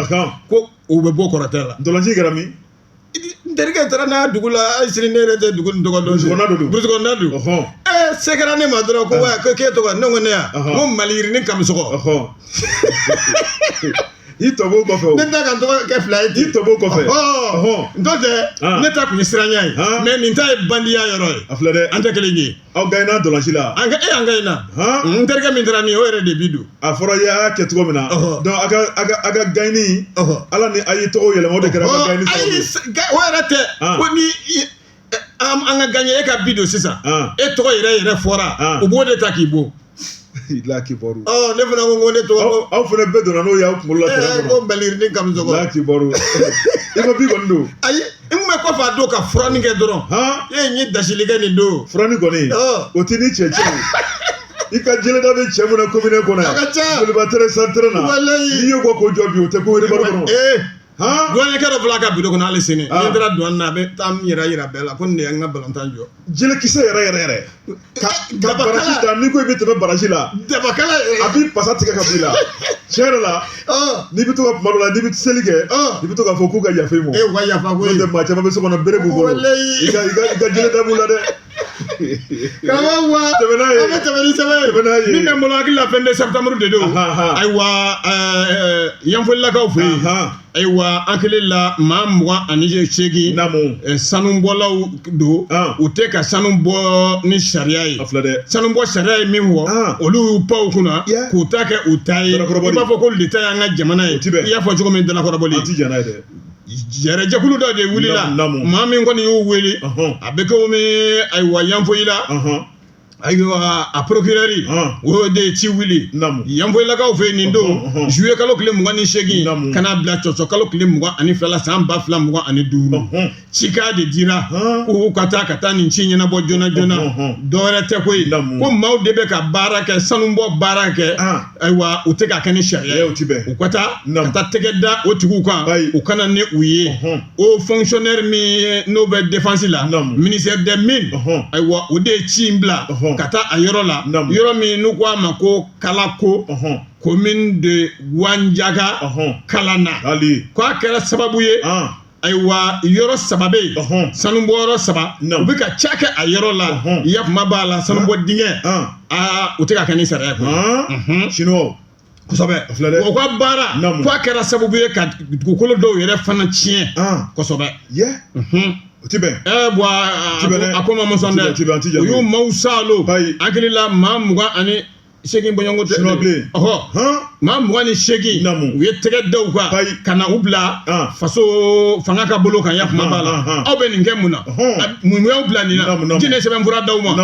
ko u bɛ bɔ kɔrɔtɛ la Ntolanci kɛra min n terikɛ taara n'a dugu la hali sini ne yɛrɛ tɛ dugu nin tɔgɔ dɔn burusi kɔnɔna don se kɛra ne ma dɔrɔn ko k'e tɔgɔ ne ko ne yan ko Maliyirini Kamisɔgɔ i tɔbɔ kɔfɛ ne ta ka n tɔgɔ kɛ fila ye i tɔbɔ kɔfɛ n'o tɛ ne ta kun ye siranya ye mais nin ta ye bandiya yɔrɔ ye a filɛ dɛ an tɛ kelen ye aw gagné Ntolanci la an gagné n terikɛ min taara nin o yɛrɛ de bi don a fɔra i y'a kɛ cogo min na donc a ka gagné ala ni a ye tɔgɔ yɛlɛma o de kɛra ka gagné o yɛrɛ tɛ ko ni an ka gagné e ka bi don sisan e tɔgɔ yɛrɛ fɔra u b'o de ta k'i bɔ la kibaru ne fana ko ne tɔgɔ aw fana bɛɛ donna n'o y'aw kunkolo la tɛrɛ kɔnɔ ko Maliyirini Kamisɔgɔ la kibaru i ma bi kɔni don ayi n kun bɛ kɔfɛ a don ka furani kɛ dɔrɔn e ye dasili kɛ nin don furani kɔni o tɛ ni cɛ i ka jeleda bɛ cɛ mun na commune kɔnɔ yan joliba tere santere na n'i ye ko jɔ bi o tɛ ko wɛrɛ kɔnɔ douanier dɔ fila ka bureau kɔnɔ hali sini ni n taara douane na a bɛ taa n yɛrɛ yira bɛɛ la ko nin de ye n ka balontan jɔ jelekisɛ yɛrɛ ka baraji ta n'i ko i bɛ tɛmɛ baraji la dabakala a b'i pasa tigɛ ka bɔ i la tiɲɛ yɛrɛ la n'i bɛ to ka kuma dɔ la n'i bɛ seli kɛ i bɛ to k'a fɔ k'u ka yafa i ma u ka yafa ko ye n'o tɛ maa caman bɛ so kɔnɔ bere b'u bolo i ka jeleda b'u la dɛ karamɔgɔ wa tɛmɛ n'a ye an bɛ tɛmɛ ni sɛbɛn ye min bɛ n bolo hakili la 22 septembre de don ayiwa yanfolilakaw fɛ yen ayiwa an kɛlen la maa 28 sanubɔlaw don u tɛ ka sanu bɔ ni sariya ye sanu bɔ sariya ye min fɔ olu y'u paw kunna k'u ta kɛ u ta ye i b'a fɔ ko leta y'an ka jamana ye i y'a fɔ cogo min dalakɔrɔbɔli yɛrɛjɛkulu dɔ de wulila maa min kɔni y'u wele a bɛ kɛ min ayiwa yanfoyila ayiwa a procureur o de ci wuli yanfoyilakaw fɛ nin don juillet kalo tile 28 ka n'a bila cɔcɔ kalo tile 22 la san 2025 cika de dira k'u ka taa nin ci ɲɛnabɔ joona joona dɔwɛrɛ tɛ koyi ko maaw de bɛ ka baara kɛ sanubɔ baara kɛ ayiwa u tɛ ka kɛ ni sariya ye u ka taa tɛgɛ da o tigiw kan u kana ni u ye o fonctionnaire min n'o bɛ défense la ministère des mines ayiwa o de ye ci in bila ka taa a yɔrɔ la yɔrɔ min n'u ko a ma ko Kalako commune de Wanjaga Kalana k'a kɛra sababu ye ayiwa yɔrɔ 3 bɛ yen sanubɔyɔrɔ 3 u bɛ ka ca kɛ a yɔrɔ la yakuma b'a la sanubɔ dingɛ u tɛ ka kɛ ni sariya ye siniwaw kosɛbɛ o ka baara k'a kɛra sababu ye ka dugukolo dɔw yɛrɛ fana tiɲɛ kosɛbɛ o tɛ bɛn a ko ma mɔsɔn dɛ u y'u maaw salo an hakili la maa 28 bɔɲɔgɔnko tɛ maa 28 u ye tɛgɛ da u kan ka na u bila faso fanga ka bolo kan yakuma b'a la aw bɛ nin kɛ mun na mun y'aw bila nin na jinɛ sɛbɛnfura d'aw ma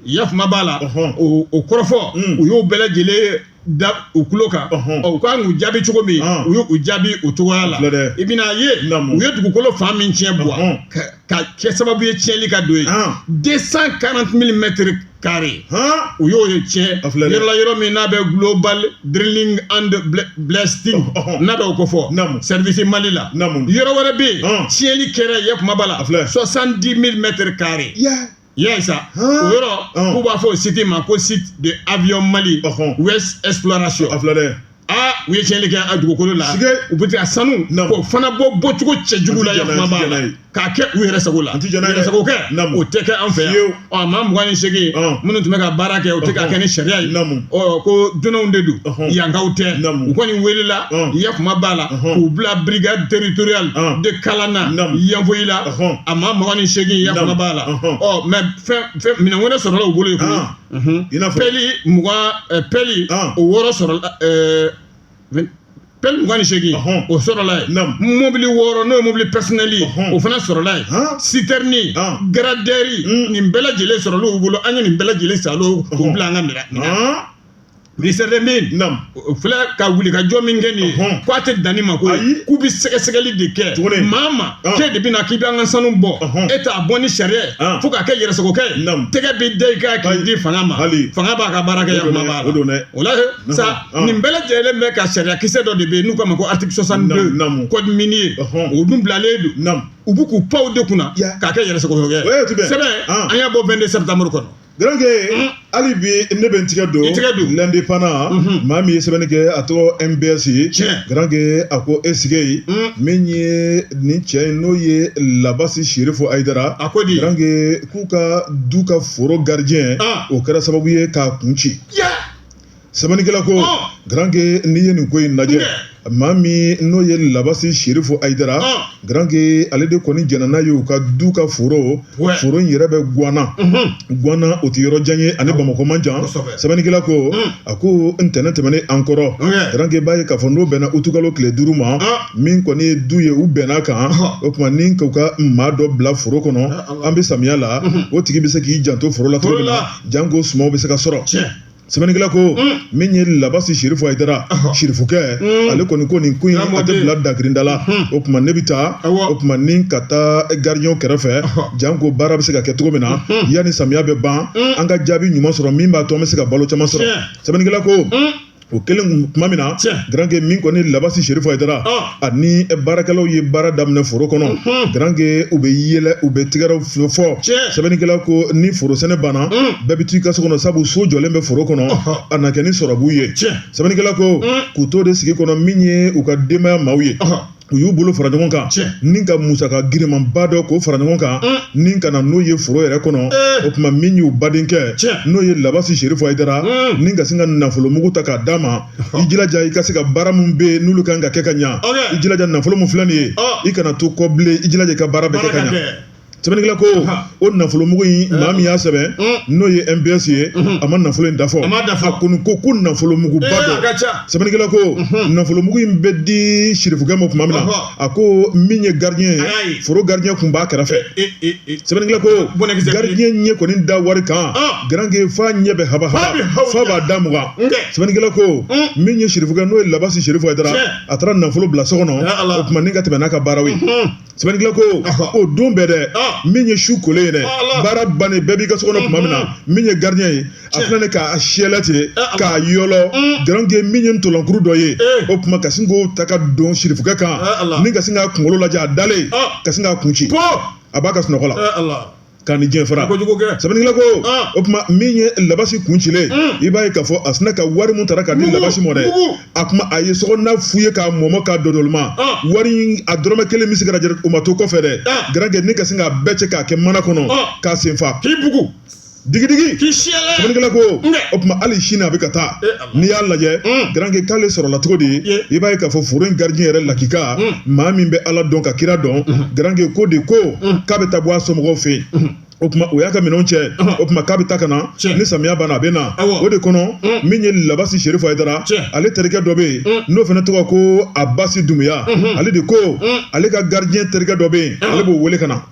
yakuma b'a la o kɔrɔfɔ u y'u bɛɛ lajɛlen da u tulo kan u kan k'u jaabi cogo min u y'u jaabi o cogoya la i bɛna ye u ye dugukolo fan min tiɲɛ bɔ ka kɛ sababu ye tiɲɛli ka don ye 240 000 mètres carrés u y'o ye tiɲɛ yɔrɔ la yɔrɔ min n'a bɛ global drilling and blasting n'a bɛ o ko fɔ service Mali la yɔrɔ wɛrɛ bɛ yen tiɲɛli kɛra yakuma b'a la 70 000 mètres carrés Yesa. Yɔrɔ k'u b'a fɔ o site ma ko site de avion Mali West Exploration. U ye tiɲɛli kɛ a dugukolo la u bɛ ka sanu k'o fana bɔcogo cɛjugu la yakuma b'a la k'a kɛ u yɛrɛ sago la yɛrɛsagokɛ o tɛ kɛ an fɛ yan maa 28 minnu tun bɛ ka baara kɛ o tɛ ka kɛ ni sariya ye ko dunanw de don yankaw tɛ u kɔni welela yakuma b'a la k'u bila brigade territoriale de Kalana Yanfoyi la a maa 28 yakuma b'a la mais fɛn minɛn wɛrɛ sɔrɔla u bolo yen peli o 6 sɔrɔla pelle 28 o sɔrɔla yen mobili 6 n'o ye mobili personnel ye o fana sɔrɔla yen citerne gradɛri nin bɛɛ lajɛlen sɔrɔla u bolo an ye nin bɛɛ lajɛlen salo k'u bila an ka minɛn ministère des mines filɛ ka wuli ka jɔ min kɛ nin ye k'a tɛ danni ma ko k'u bɛ sɛgɛsɛgɛli de kɛ maa ma k'e de bɛ na k'i bɛ an ka sanu bɔ e t'a bɔ ni sariya ye fo k'a kɛ yɛrɛsagokɛ ye tɛgɛ bɛ da i kan k'i di fanga ma fanga b'a ka baara kɛ yakuma b'a la o la sa nin bɛɛ lajɛlen bɛ ka sariya kisɛ dɔ de bɛ yen n'u k'a ma ko article 62 code minier o dun bilalen don u bɛ k'u paw de kunna k'a kɛ yɛrɛsagokɛ ye sɛbɛn an y'a bɔ 22 septembre kɔnɔ. Grange hali bi ne bɛ n tigɛ don l'indépendant maa min ye sɛbɛnni kɛ a tɔgɔ MBS ye Grange a ko e sigi min ye nin cɛ in n'o ye Labasi Sherifu Ayidara Grange k'u ka du ka foro gardien o kɛra sababu ye k'a kun ci sɛbɛnnikɛla ko Grange n'i ye nin ko in lajɛ maa min n'o ye Labasi Sherifu Ayidara Grange ale de kɔni jɛnna n'a ye u ka du ka foro in yɛrɛ bɛ Guana o tɛ yɔrɔ jan ye ani Bamakɔ man jan sɛbɛnnikɛla ko a ko ntɛnɛn tɛmɛnen an kɔrɔ Grange b'a ye k'a fɔ n'o bɛnna utukalo tile 5 ma min kɔni ye du ye u bɛnna kan o tuma ni k'u ka maa dɔ bila foro kɔnɔ an bɛ samiya la o tigi bɛ se k'i janto foro la cogo min na janko sumaw bɛ se ka sɔrɔ sɛbɛnnikɛla ko min ye Labasi Sherifu Ayidara Sherifukɛ ale kɔni ko nin ko in a tɛ bila dakirinda la o tuma ne bɛ taa o tuma ni ka taa gardien kɛrɛfɛ janko baara bɛ se ka kɛ cogo min na yanni samiya bɛ ban an ka jaabi ɲuman sɔrɔ min b'a to an bɛ se ka balo caman sɔrɔ sɛbɛnnikɛla ko o kelen tuma min na Grange min kɔni Labasi Sherifu Ayidara ani baarakɛlaw ye baara daminɛ foro kɔnɔ Grange u bɛ yɛlɛ u bɛ tigɛrɛw fɔ sɛbɛnnikɛla ko ni foro sɛnɛ banna bɛɛ bɛ t'i ka so kɔnɔ sabu so jɔlen bɛ foro kɔnɔ a na kɛ ni sɔrɔbu ye sɛbɛnnikɛla ko k'u to de sigi kɔnɔ min ye u ka denbaya maaw ye u y'u bolo fara ɲɔgɔn kan ni ka musaka girimanba dɔ k'o fara ɲɔgɔn kan ni ka na n'o ye foro yɛrɛ kɔnɔ o tuma min y'u badenkɛ n'o ye Labasi Sherifu Ayidara ni ka se ka nafolo mugu ta k'a d'a ma i jilaja i ka se ka baara min bɛ yen n'olu kan ka kɛ ka ɲa i jilaja nafolo min filɛ nin ye i kana to kɔ bilen i jilaja i ka baara bɛ kɛ ka ɲa sɛbɛnnikɛla ko o nafolo mugu in maa min y'a sɛbɛn n'o ye MBS ye a ma nafolo in dafɔ a kɔni ko nafolo muguba dɔ sɛbɛnnikɛla ko nafolo mugu in bɛ di Sherifukɛ ma tuma min na a ko min ye gardien ye foro gardien tun b'a kɛrɛfɛ sɛbɛnnikɛla ko gardien ɲɛ kɔni da wari kan Grange f'a ɲɛ bɛ haba f'a b'a da mugan sɛbɛnnikɛla ko min ye Sherifukɛ n'o ye Labasi Sherifu Ayidara a taara nafolo bila so kɔnɔ o tuma ni ka tɛmɛ n'a ka baaraw ye sɛbɛnnikɛla ko o don bɛɛ dɛ min ye su kolen ye dɛ baara bannen bɛɛ b'i ka so kɔnɔ tuma min na min ye gardien ye a filɛ nin k'a siyɛlɛ ten k'a yɔlɔ Grange min ye ntɔlɔnkuru dɔ ye o tuma ka sin k'o ta ka don Sherifukɛ kan ni ka sin k'a kunkolo lajɛ a dalen ka sin k'a kun ci a b'a ka sunɔgɔ la k'a ni diɲɛ fara sɛbɛnnikɛla ko o tuma min ye Labasi kun cilen i b'a ye k'a fɔ a sinna ka wari mun tara k'a di Labasi ma dɛ a kuma a ye sokɔnɔna f'u ye k'a mɔmɔ k'a dɔdɔlima wari a dɔrɔmɛ 1 min se ka o ma to kɔfɛ dɛ Grange ni ka sin k'a bɛɛ cɛ k'a kɛ mana kɔnɔ k'a sen fa k'i bugu digidigi sɛbɛnnikɛla ko o tuma hali sini a bɛ ka taa n'i y'a lajɛ Grange k'ale sɔrɔla cogo di i b'a ye k'a fɔ foro in gardien yɛrɛ lakika maa min bɛ Ala dɔn ka kira dɔn Grange ko de ko k'a bɛ taa bɔ a somɔgɔw fɛ yen o tuma o y'a ka minɛnw cɛ o tuma k'a bɛ taa ka na ni samiya banna a bɛ na o de kɔnɔ min ye Labasi Sherifu Ayidara ale terikɛ dɔ bɛ yen n'o fana tɔgɔ ko Abasi Dumuya ale de ko ale ka gardien terikɛ dɔ bɛ yen ale b'o wele ka na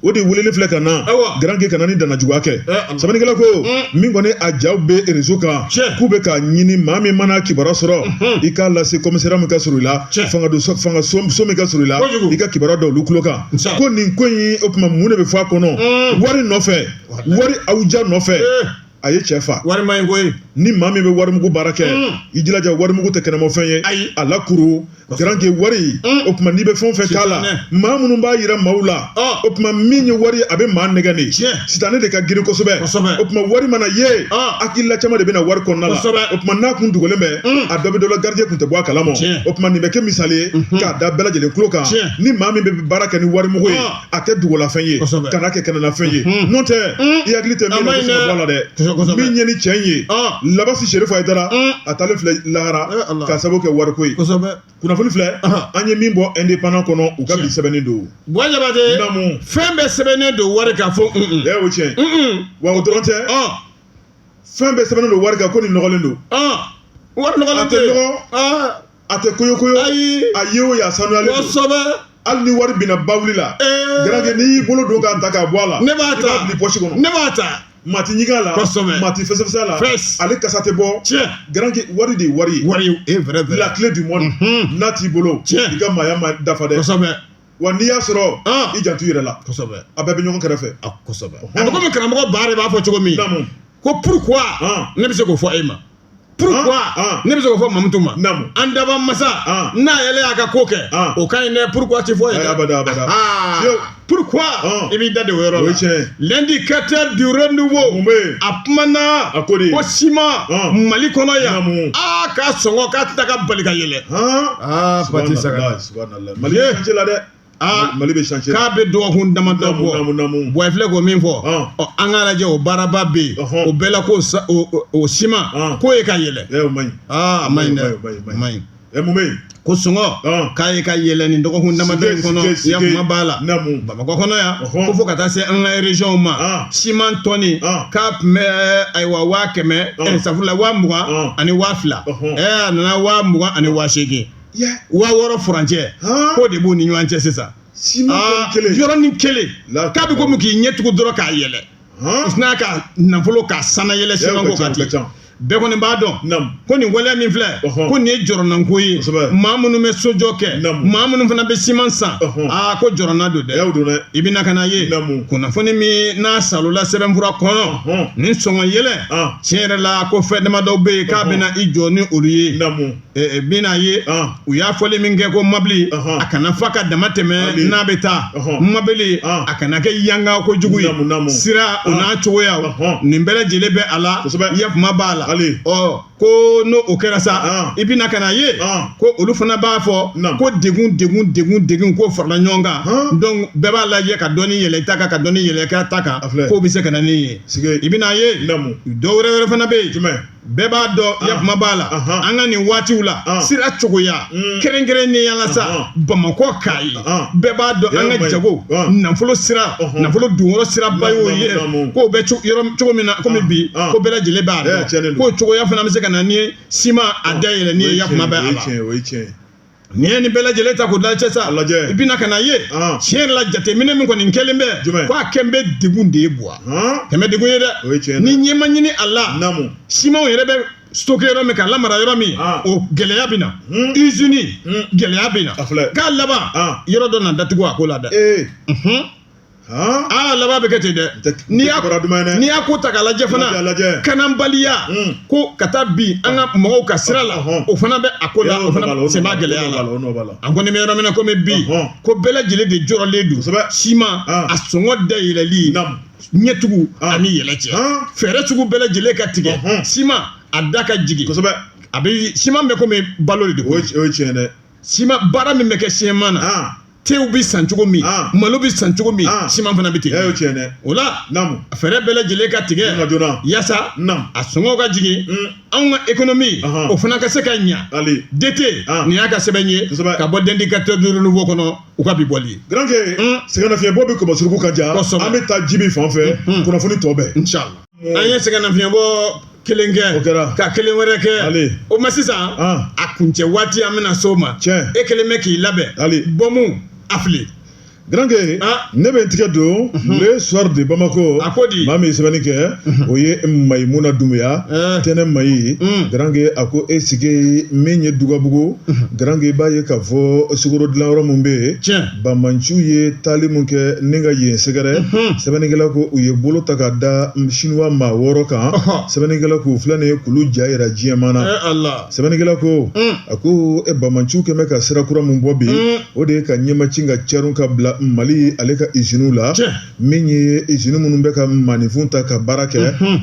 o de weleli filɛ ka na Grange ka na ni danajuguya kɛ sɛbɛnnikɛla ko min kɔni a jaw bɛ réseau kan k'u bɛ k'a ɲini maa min mana kibaruya sɔrɔ i k'a lase commissariat min ka surun i la fanga so min ka surun i la i ka kibaruya da olu tulo kan ko nin ko in o tuma mun de bɛ fɔ a kɔnɔ wari nɔfɛ wari awuja nɔfɛ a ye cɛ fa wari ma ɲi koyi ni maa min bɛ warimugu baara kɛ i jilaja warimugu tɛ kɛnɛmafɛn ye a lakuru garanke wari o tuma n'i bɛ fɛn o fɛn k'a la maa minnu b'a yira maaw la o tuma min ye wari a bɛ maa nɛgɛ de sitanɛ de ka girin kosɛbɛ o tuma wari mana ye hakilila caman de bɛna wari kɔnɔna la o tuma n'a kun dogolen bɛ a dɔ bɛ dɔ la gardien kun tɛ bɔ a kalama o tuma nin bɛ kɛ misali ye k'a da bɛɛ lajɛlen tulo kan ni maa min bɛ baara kɛ ni warimugu ye a kɛ dugolafɛn ye kana kɛ kɛnɛlafɛn ye n'o tɛ i hakili tɛ min na kosɛbɛ bɔ a la dɛ min ye ni cɛn ye labasi serifa ye dara a taalen filɛ lahara k'a sababu kɛ wariko ye kunnafoni filɛ an ye min bɔ indépendant kɔnɔ u ka bi sɛbɛnnen don Boy Jabate fɛn bɛɛ sɛbɛnnen don wari kan fo o tiɲɛ wa o dɔrɔn tɛ fɛn bɛɛ sɛbɛnnen don wari kan ko nin nɔgɔlen don wari nɔgɔlen tɛ a tɛ koyokoyo a ye o ye a sanuyalen don hali ni wari binna bawuli la garanke n'i y'i bolo don k'a ta k'a bɔ a la ne b'a ta i b'a bila poche kɔnɔ ne b'a ta mati ɲiga la mati fɛsɛfɛsɛ la ale kasa tɛ bɔ garanke wari de ye wari ye la clé du monde n'a t'i bolo i ka maaya ma dafa dɛ wa n'i y'a sɔrɔ i janto i yɛrɛ la a bɛɛ bɛ ɲɔgɔn kɛrɛfɛ a bɛ komi karamɔgɔ Bahare b'a fɔ cogo min ko pourquoi ne bɛ se k'o fɔ e ma pourquoi ne bɛ se k'o fɔ Mamutu ma an daba masa n'a yɛlɛ y'a ka ko kɛ o ka ɲi dɛ pourquoi ti fɔ ye dɛ pourquoi i b'i da de o yɔrɔ la l'indicateur du renouveau a kumana ko ciment Mali kɔnɔ yan k'a sɔngɔ k'a tɛ ka bali ka yɛlɛ Pati Saga Mali bɛ changer la dɛ Mali bɛ changer k'a bɛ dɔgɔkun damadɔ bɔ bon filɛ k'o min fɔ an k'a lajɛ o baaraba bɛ yen o bɛɛ la ko o ciment k'o ye ka yɛlɛ o man ɲi a man ɲi dɛ a man ɲi mun bɛ yen ko sɔngɔ k'a ye ka yɛlɛ nin dɔgɔkun damadɔ in kɔnɔ yakuma b'a la Bamakɔ kɔnɔ yan ko fo ka taa se an ka région ma ciment tɔni k'a tun bɛ ayiwa 100 safurula 20,000 ani 20,000 a nana 20,000 ani 8,000 6,000 furancɛ k'o de b'u ni ɲɔgɔn cɛ sisan yɔrɔnin kelen k'a bɛ komi k'i ɲɛ tugu dɔrɔn k'a yɛlɛ n'a ka nafolo k'a sana yɛlɛ siman ko ka ten bɛɛ kɔni b'a dɔn ko nin waleya min filɛ ko nin ye jɔrɔnanko ye maa minnu bɛ sojɔ kɛ maa minnu fana bɛ siman san ko jɔrɔnna don dɛ i bɛna ka na ye kunnafoni min n'a salola sɛbɛnfura kɔnɔ nin sɔngɔ yɛlɛ tiɲɛ yɛrɛ la ko fɛn damadɔ bɛ yen k'a bɛna i jɔ ni olu ye bɛna ye u y'a fɔli min kɛ ko mabili a kana fa ka dama tɛmɛ n'a bɛ taa mabili a kana kɛ yanga kojugu ye sira o n'a cogoya nin bɛɛ lajɛlen bɛ a la yakuma b'a la ko n'o o kɛra sa i bɛna ka na ye ko olu fana b'a fɔ ko degun ko farala ɲɔgɔn kan donc bɛɛ b'a lajɛ ka dɔɔni yɛlɛ ta kan ka dɔɔni yɛlɛ ta kan k'o bɛ se ka na ni ye i bɛna ye dɔ wɛrɛ fana bɛ yen bɛɛ b'a dɔn yakuma b'a la an ka nin waatiw la sira cogoya kɛrɛnkɛrɛnnenya la sa Bamakɔ k'a ye bɛɛ b'a dɔn an ka jago nafolo sira nafolo dunyɔrɔ siraba y'o ye k'o bɛ yɔrɔ cogo min na komi bi ko bɛɛ lajɛlen b'a dɔn k'o cogoya fana bɛ se ka na ni ciment a dayɛlɛ ni ye yakuma bɛ a la n'i ye nin bɛɛ lajɛlen ta k'o lajɛ sa i bɛna ka na ye tiɲɛ yɛrɛ la jateminɛ min kɔni kɛlen bɛ ko a kɛn bɛ degun de ye buwa kɛmɛ degun ye dɛ ni ɲɛ ma ɲini a la ciment yɛrɛ bɛ stocké yɔrɔ min k'a lamara yɔrɔ min o gɛlɛya bɛ na usine gɛlɛya bɛ na k'a laban yɔrɔ dɔ na datugu a ko la dɛ laban bɛ kɛ ten dɛ n'i y'a ko ta k'a lajɛ fana kanabaliya ko ka taa bin an ka mɔgɔw ka sira la o fana bɛ a ko la o fana sen b'a gɛlɛya la an kɔni bɛ yɔrɔ min na komi bi ko bɛɛ lajɛlen de jɔrɔlen don ciment a sɔngɔ dayɛlɛli ɲɛtugu ani yɛlɛ cɛ fɛɛrɛ sugu bɛɛ lajɛlen ka tigɛ ciment a da ka jigin a bɛ ciment bɛ komi balo de don o ye tiɲɛ dɛ ciment baara min bɛ kɛ ciment na tew bɛ san cogo min malo bɛ san cogo min ciment fana bɛ ten o la fɛɛrɛ bɛɛ lajɛlen ka tigɛ yaasa a sɔngɔw ka jigin anw ka économie o fana ka se ka ɲa DT nin y'a ka sɛbɛn ye ka bɔ indicateur du renouveau kɔnɔ u ka bi bɔli Garanke sɛgɛnnafiɲɛbɔ bɛ kɔmɔsuruku ka ja an bɛ taa Jibi fan fɛ kunnafoni tɔ bɛɛ inchallah an ye sɛgɛnnafiɲɛbɔ kelen kɛ ka kelen wɛrɛ kɛ o ma sisan a kuncɛ waati an bɛna s'o ma e kelen bɛ k'i labɛn bɔmu afili Grange ne bɛ tigɛ don le soir de Bamako maa min sɛbɛnni kɛ o ye Mayimuna Dumbuya tɛnɛ Mayi Grange a ko e sigi min ye Dugabugu Grange i b'a ye k'a fɔ sukaro dilanyɔrɔ min bɛ yen Bamanci ye taali min kɛ ni ka yen sɛgɛrɛ sɛbɛnnikɛla ko u ye bolo ta ka da Chinois maa 6 kan sɛbɛnnikɛla ko filɛ nin ye kulu ja yira diɲɛman na sɛbɛnnikɛla ko a ko Bamanci kɛmɛ ka sira kura min bɔ bi o de ye ka ɲɛmaci ka cɛrun ka bila Mali ale ka usine la min ye usine minnu bɛ ka manifun ta ka baara kɛ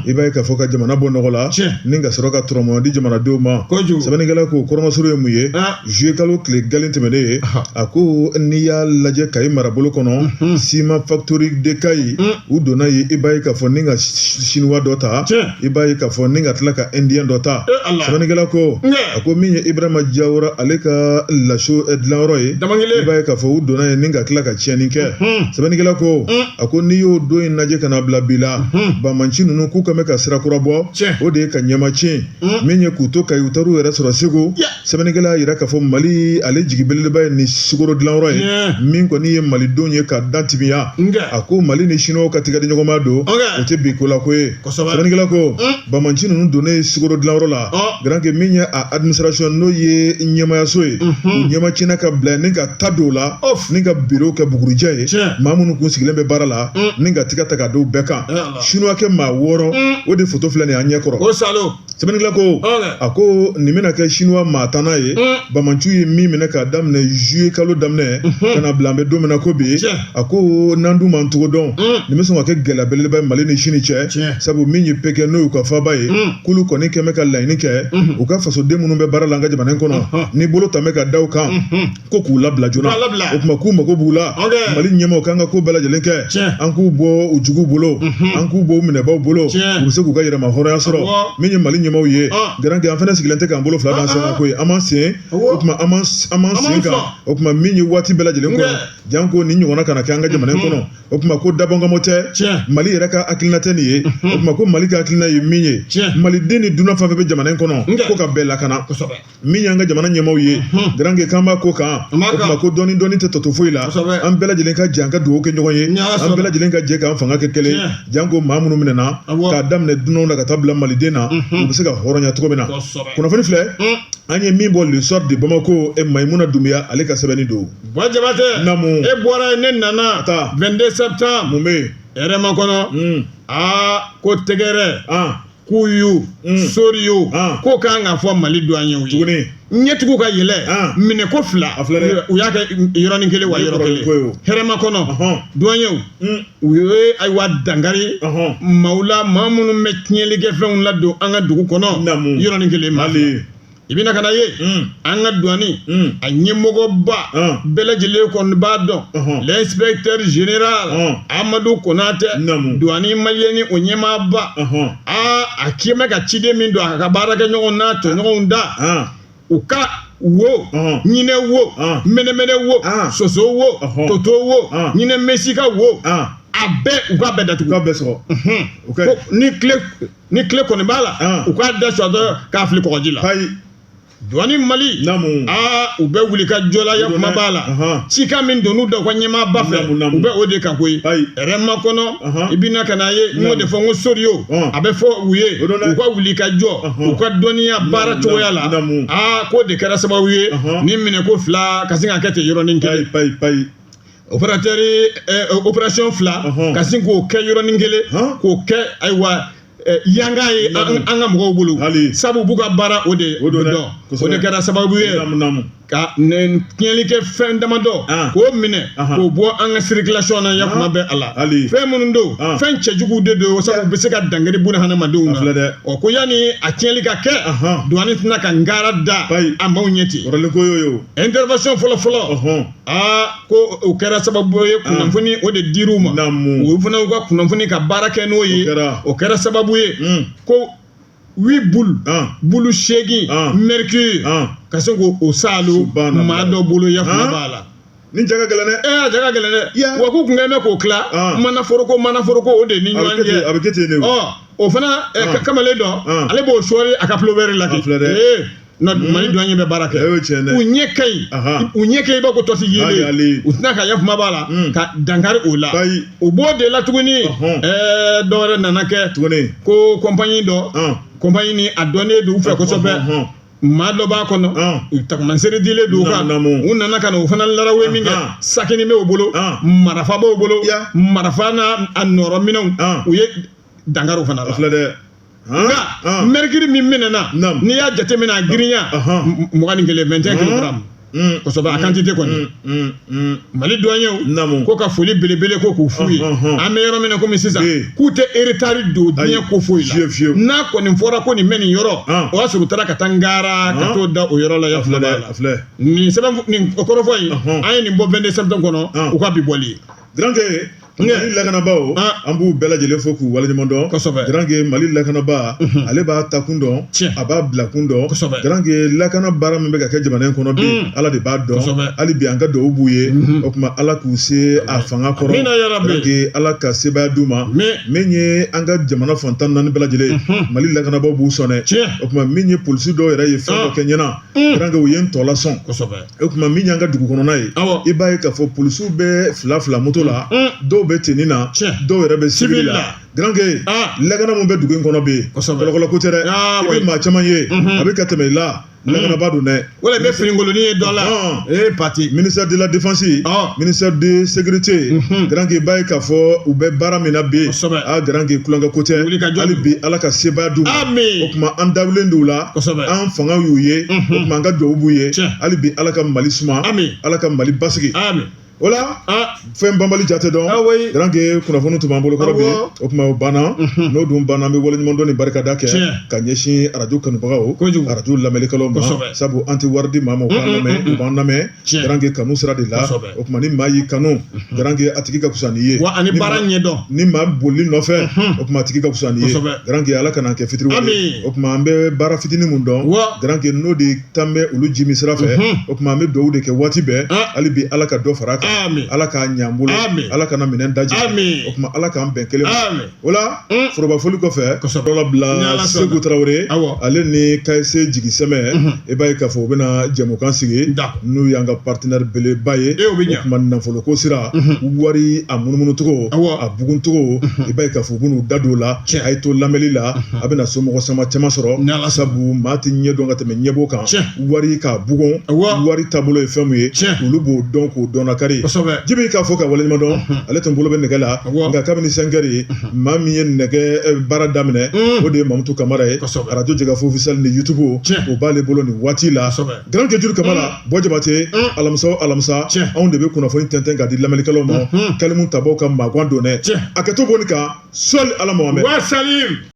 i b'a ye k'a fɔ ka jamana bɔ nɔgɔ la ni ka sɔrɔ ka tɔrɔmɔ di jamanadenw ma sɛbɛnnikɛla ko kɔrɔmasuru ye mun ye juillet kalo tile galen tɛmɛnen ye a ko n'i y'a lajɛ Kayi marabolo kɔnɔ Ciment Factory de Kayi u donna ye i b'a ye k'a fɔ ni ka chinois dɔ ta i b'a ye k'a fɔ ni ka tila ka indien dɔ ta sɛbɛnnikɛla ko a ko min ye Ibrahima Diawara ale ka laso dilanyɔrɔ ye i b'a ye k'a fɔ u donna ye ni ka tila ka tiɲɛni kɛ sɛbɛnnikɛla ko a ko n'i y'o don in lajɛ ka na bila bi la Bamanci ninnu k'u kan bɛ ka sira kura bɔ o de ye ka ɲɛma tiɲɛ min ye k'u to Kayi u taar'u yɛrɛ sɔrɔ Segu sɛbɛnnikɛla y'a yira k'a fɔ Mali ale jigi belebeleba ye ni sukaro dilanyɔrɔ ye min kɔni ye malidenw ye ka dan timiya a ko Mali ni Chinois ka tigɛ di ɲɔgɔn ma don o tɛ bi ko la ko ye sɛbɛnnikɛla ko Bamanci ninnu donnen sukaro dilanyɔrɔ la Grange min ye a administration n'o ye ɲɛmayaso ye u ɲɛmacina ka bila ni ka ta don la ni ka bureau kɛ bugurijɛ ye maa minnu kun sigilen bɛ baara la ni ka tiga ta ka don bɛɛ kan Chinois kɛ maa 6 o de photo filɛ nin an ɲɛ kɔrɔ sɛbɛnnikɛla ko a ko nin bɛna kɛ Chinois maa 10 ye Bamanci ye min minɛ k'a daminɛ juillet kalo daminɛ ka na bila an bɛ don min na ko bi a ko n'an dun m'an togo dɔn nin bɛ sɔn ka kɛ gɛlɛya belebeleba ye Mali ni Chine cɛ sabu min ye PK n'o y'u ka faaba ye k'olu kɔni kɛn bɛ ka laɲini kɛ u ka fasoden minnu bɛ baara la an ka jamana in kɔnɔ ni bolo ta bɛ ka da u kan ko k'u labila joona o tuma k'u mago b'u la Mali ɲɛmaaw kan ka ko bɛɛ lajɛlen kɛ an k'u bɔ u juguw bolo an k'u bɔ u minɛbaaw bolo u bɛ se k'u ka yɛrɛma hɔrɔnya sɔrɔ min ye Mali ɲɛmaaw ye Grange an fana sigilen tɛ k'an bolo fila d'an sen ko ye an m'an sen o tuma an m'an sen kan o tuma min ye waati bɛɛ lajɛlen kɔnɔ jan ko nin ɲɔgɔnna kana kɛ an ka jamana in kɔnɔ o tuma ko dabɔnkamo tɛ Mali yɛrɛ ka hakilina tɛ nin ye o tuma ko Mali ka hakilina ye min ye Maliden ni dunan fɛn fɛn bɛ jamana in kɔnɔ ko ka bɛɛ lakana min y'an ka jamana ɲɛmaaw ye Grange k'an b'a ko kan o tuma ko dɔɔni dɔɔni tɛ tɔto foyi la an bɛɛ lajɛlen ka jɛ an ka dugawu kɛ ɲɔgɔn ye an bɛɛ lajɛlen ka jɛ k'an fanga kɛ kelen jan ko maa minnu minɛna k'a daminɛ dunanw na ka taa bila Maliden na u bɛ se ka hɔrɔnya cogo min na kunnafoni filɛ an ye min bɔ le soir de Bamako Mayimuna Dumbuya ale ka sɛbɛnni don Jabate namu e bɔra ne nana 22 septembre mun bɛ hɛrɛma kɔnɔ ko tɛgɛrɛ kuyu soriyo ko kan ka fɔ Mali douanier ye ɲɛtigiw ka yɛlɛ minɛ ko fila u y'a kɛ yɔrɔnin kelen wa yɔrɔ kelen hɛrɛma kɔnɔ douanier u ye ayiwa dankari maaw la maa minnu bɛ tiɲɛlikɛ fɛnw ladon an ka dugu kɔnɔ yɔrɔnin kelen Mali i bɛna ka na ye an ka douane a ɲɛmɔgɔba bɛɛ lajɛlen kɔni b'a dɔn l'inspecteur général Amadou Konate douane maliyɛn o ɲɛmaaba a k'i mɛ ka ciden min don a ka baarakɛ ɲɔgɔn n'a tɔɲɔgɔnw da u ka wo ɲinɛ wo mɛnɛmɛnɛ wo soso wo toto wo ɲinɛ mesika wo a bɛɛ u ka bɛɛ datugu ka bɛɛ sɔrɔ ni tile kɔni b'a la u k'a da sɔrɔ k'a fili kɔgɔji la douane Mali u bɛ wuli ka jɔlaya kuma b'a la cikan min donn'u da ka ɲɛmaaba fɛ u bɛ o de kan koyi hɛrɛma kɔnɔ i bɛna ka na ye n y'o de fɔ n ko soriyo a bɛ fɔ u ye u ka wuli ka jɔ u ka dɔnniya baara cogoya la k'o de kɛra sababu ye ni minɛ ko fila ka sin ka kɛ ten yɔrɔnin kelen opération fila ka sin k'o kɛ yɔrɔnin kelen k'o kɛ ayiwa yanga ye an ka mɔgɔw bolo sabu b'u ka baara o de dɔn o de kɛra sababu ye ka tiɲɛlikɛ fɛn damadɔ k'o minɛ k'o bɔ an ka circulation na ya kuma bɛɛ a la fɛn minnu don fɛn cɛjuguw de don sabu u bɛ se ka dankari buna hadamadenw na ko yanni a tiɲɛli ka kɛ douane tɛna ka ngara da a maaw ɲɛ ten intervention fɔlɔfɔlɔ ko o kɛra sababu ye kunnafoni o de dir'u ma o fana y'u ka kunnafoni ka baara kɛ n'o ye o kɛra sababu ye ko 8 bulu 8 mercure ka se k'o salo maa dɔ bolo yakuma b'a la ni jaga gɛlɛn dɛ jaga gɛlɛn dɛ wa k'u kun kɛn bɛ k'o tila manaforoko o de ni ɲɔgɔn cɛ a bɛ kɛ ten de o fana kamalen dɔ ale b'o sɔɔri a ka pulɔvɛri la ten mali douanier bɛ baara kɛ u ɲɛ ka ɲi i b'a ko tɔsi yelen u tɛna ka yafuma b'a la ka dankari o la o b'o de la tuguni dɔwɛrɛ nana kɛ ko compagnie dɔ compagnie ni a dɔnnen don u fɛ kosɛbɛ maa dɔ b'a kɔnɔ takumasere dilen don kan u nana ka na o fana larawe min kɛ sakini b'o bolo marafa b'o bolo marafa n'a nɔrɔ minɛnw u ye dankari o fana la nka merikiri min minɛna n'i y'a jateminɛ a girinya 21 21 kilogramme kosɛbɛ a quantité kɔni mali douanier ko ka foli belebele ko k'u f'u ye an bɛ yɔrɔ min na komi sisan k'u tɛ retard don diɲɛ ko foyi la n'a kɔni fɔra ko nin bɛ nin yɔrɔ o y'a sɔrɔ u taara ka taa n gaara ka t'o da o yɔrɔ la ya fila la nin sɛbɛn nin kɔrɔfɔ in an ye nin bɔ 22 septembre kɔnɔ u ka bi bɔli ye Mali lakanabaaw an b'u bɛɛ lajɛlen fo k'u waleɲuman dɔn Garange Mali lakanabaa ale b'a ta kun dɔn a b'a bila kun dɔn Garange lakana baara min bɛ ka kɛ jamana in kɔnɔ bi Ala de b'a dɔn hali bi an ka dugawu b'u ye o kuma Ala k'u se a fanga kɔrɔ Garange Ala ka sebaya d'u ma min ye an ka jamana fan 14 bɛɛ lajɛlen Mali lakanabaaw b'u sɔn dɛ o kuma min ye polisi dɔw yɛrɛ ye fɛn dɔ kɛ ɲɛna Garange u ye n tɔ lasɔn o kuma min y'an ka dugu kɔnɔna ye i b'a ye k'a fɔ polisiw bɛ fila moto la dɔw bɛ tenni na dɔw yɛrɛ bɛ civil la Garange lakana mun bɛ dugu in kɔnɔ bi kɔlɔkɔlɔ ko tɛ dɛ i bɛ maa caman ye a bɛ ka tɛmɛ i la lakanaba don dɛ wala i bɛ finikoloni ye dɔ la parti ministère de la défense ministère de sécurité Garange i b'a ye k'a fɔ u bɛ baara min na bi Garange kulonkɛ ko tɛ hali bi Ala ka sebaya d'u ma o kuma an dawulen d'u la an fanga y'u ye o kuma an ka dugawu b'u ye hali bi Ala ka Mali suma Ala ka Mali basigi o la fɛn banbali jate dɔn Garange kunnafoni tun b'an bolo kɔrɔ bi o kuma o banna n'o dun banna an bɛ waleɲuman dɔn ni barikada kɛ ka ɲɛsin radio kanubagaw radio lamɛnnikɛlaw ma sabu an tɛ wari di maa ma u b'an lamɛn u b'an lamɛn Garange kanu sira de la o kuma ni maa y'i kanu Garange a tigi ka fisa n'i ye wa ani baara ɲɛdɔn ni maa bolili nɔfɛ o kuma a tigi ka fisa n'i ye Garange Ala kana kɛ fitiri wale o kuma an bɛ baara fitinin mun dɔn Garange n'o de tan bɛ olu ji min sira fɛ o kuma an bɛ dugawu de kɛ waati bɛɛ hali bi Ala ka dɔ fara a kan Ala k'a ɲan bolo Ala kana minɛn daji o kuma Ala k'an bɛn kelen ma o la foroba foli kɔfɛ dɔ la bila Segu Tarawele ale ni KSC jigi sɛmɛ i b'a ye k'a fɔ u bɛna jɛmukan sigi n'u y'an ka partenaire beleba ye o kuma nafolo ko sira wari a munumunu cogo a bugun cogo i b'a ye k'a fɔ u bɛn'u da don o la a ye to lamɛnli la a bɛna somɔgɔ sama caman sɔrɔ sabu maa tɛ ɲɛ dɔn ka tɛmɛ ɲɛbɔ kan wari k'a bugun wari taabolo ye fɛn min ye olu b'o dɔn k'o dɔn nakari Jibi k'a fɔ ka waleɲuman dɔn ale tun bolo bɛ nɛgɛ la nka kabini 5 heures ye maa min ye nɛgɛ baara daminɛ o de ye Mamutu Kamara ye radio Jɛgɛfo officiel ni YouTube o b'ale bolo nin waati la Garange Juru Kamara Bɔ Jabate alamisa o alamisa anw de bɛ kunnafoni tɛntɛn k'a di lamɛnnikɛlaw ma Kalimu Tabɔ ka maagan don dɛ a kɛtɔ bɔ nin kan sɔli Ala Mohamɛdi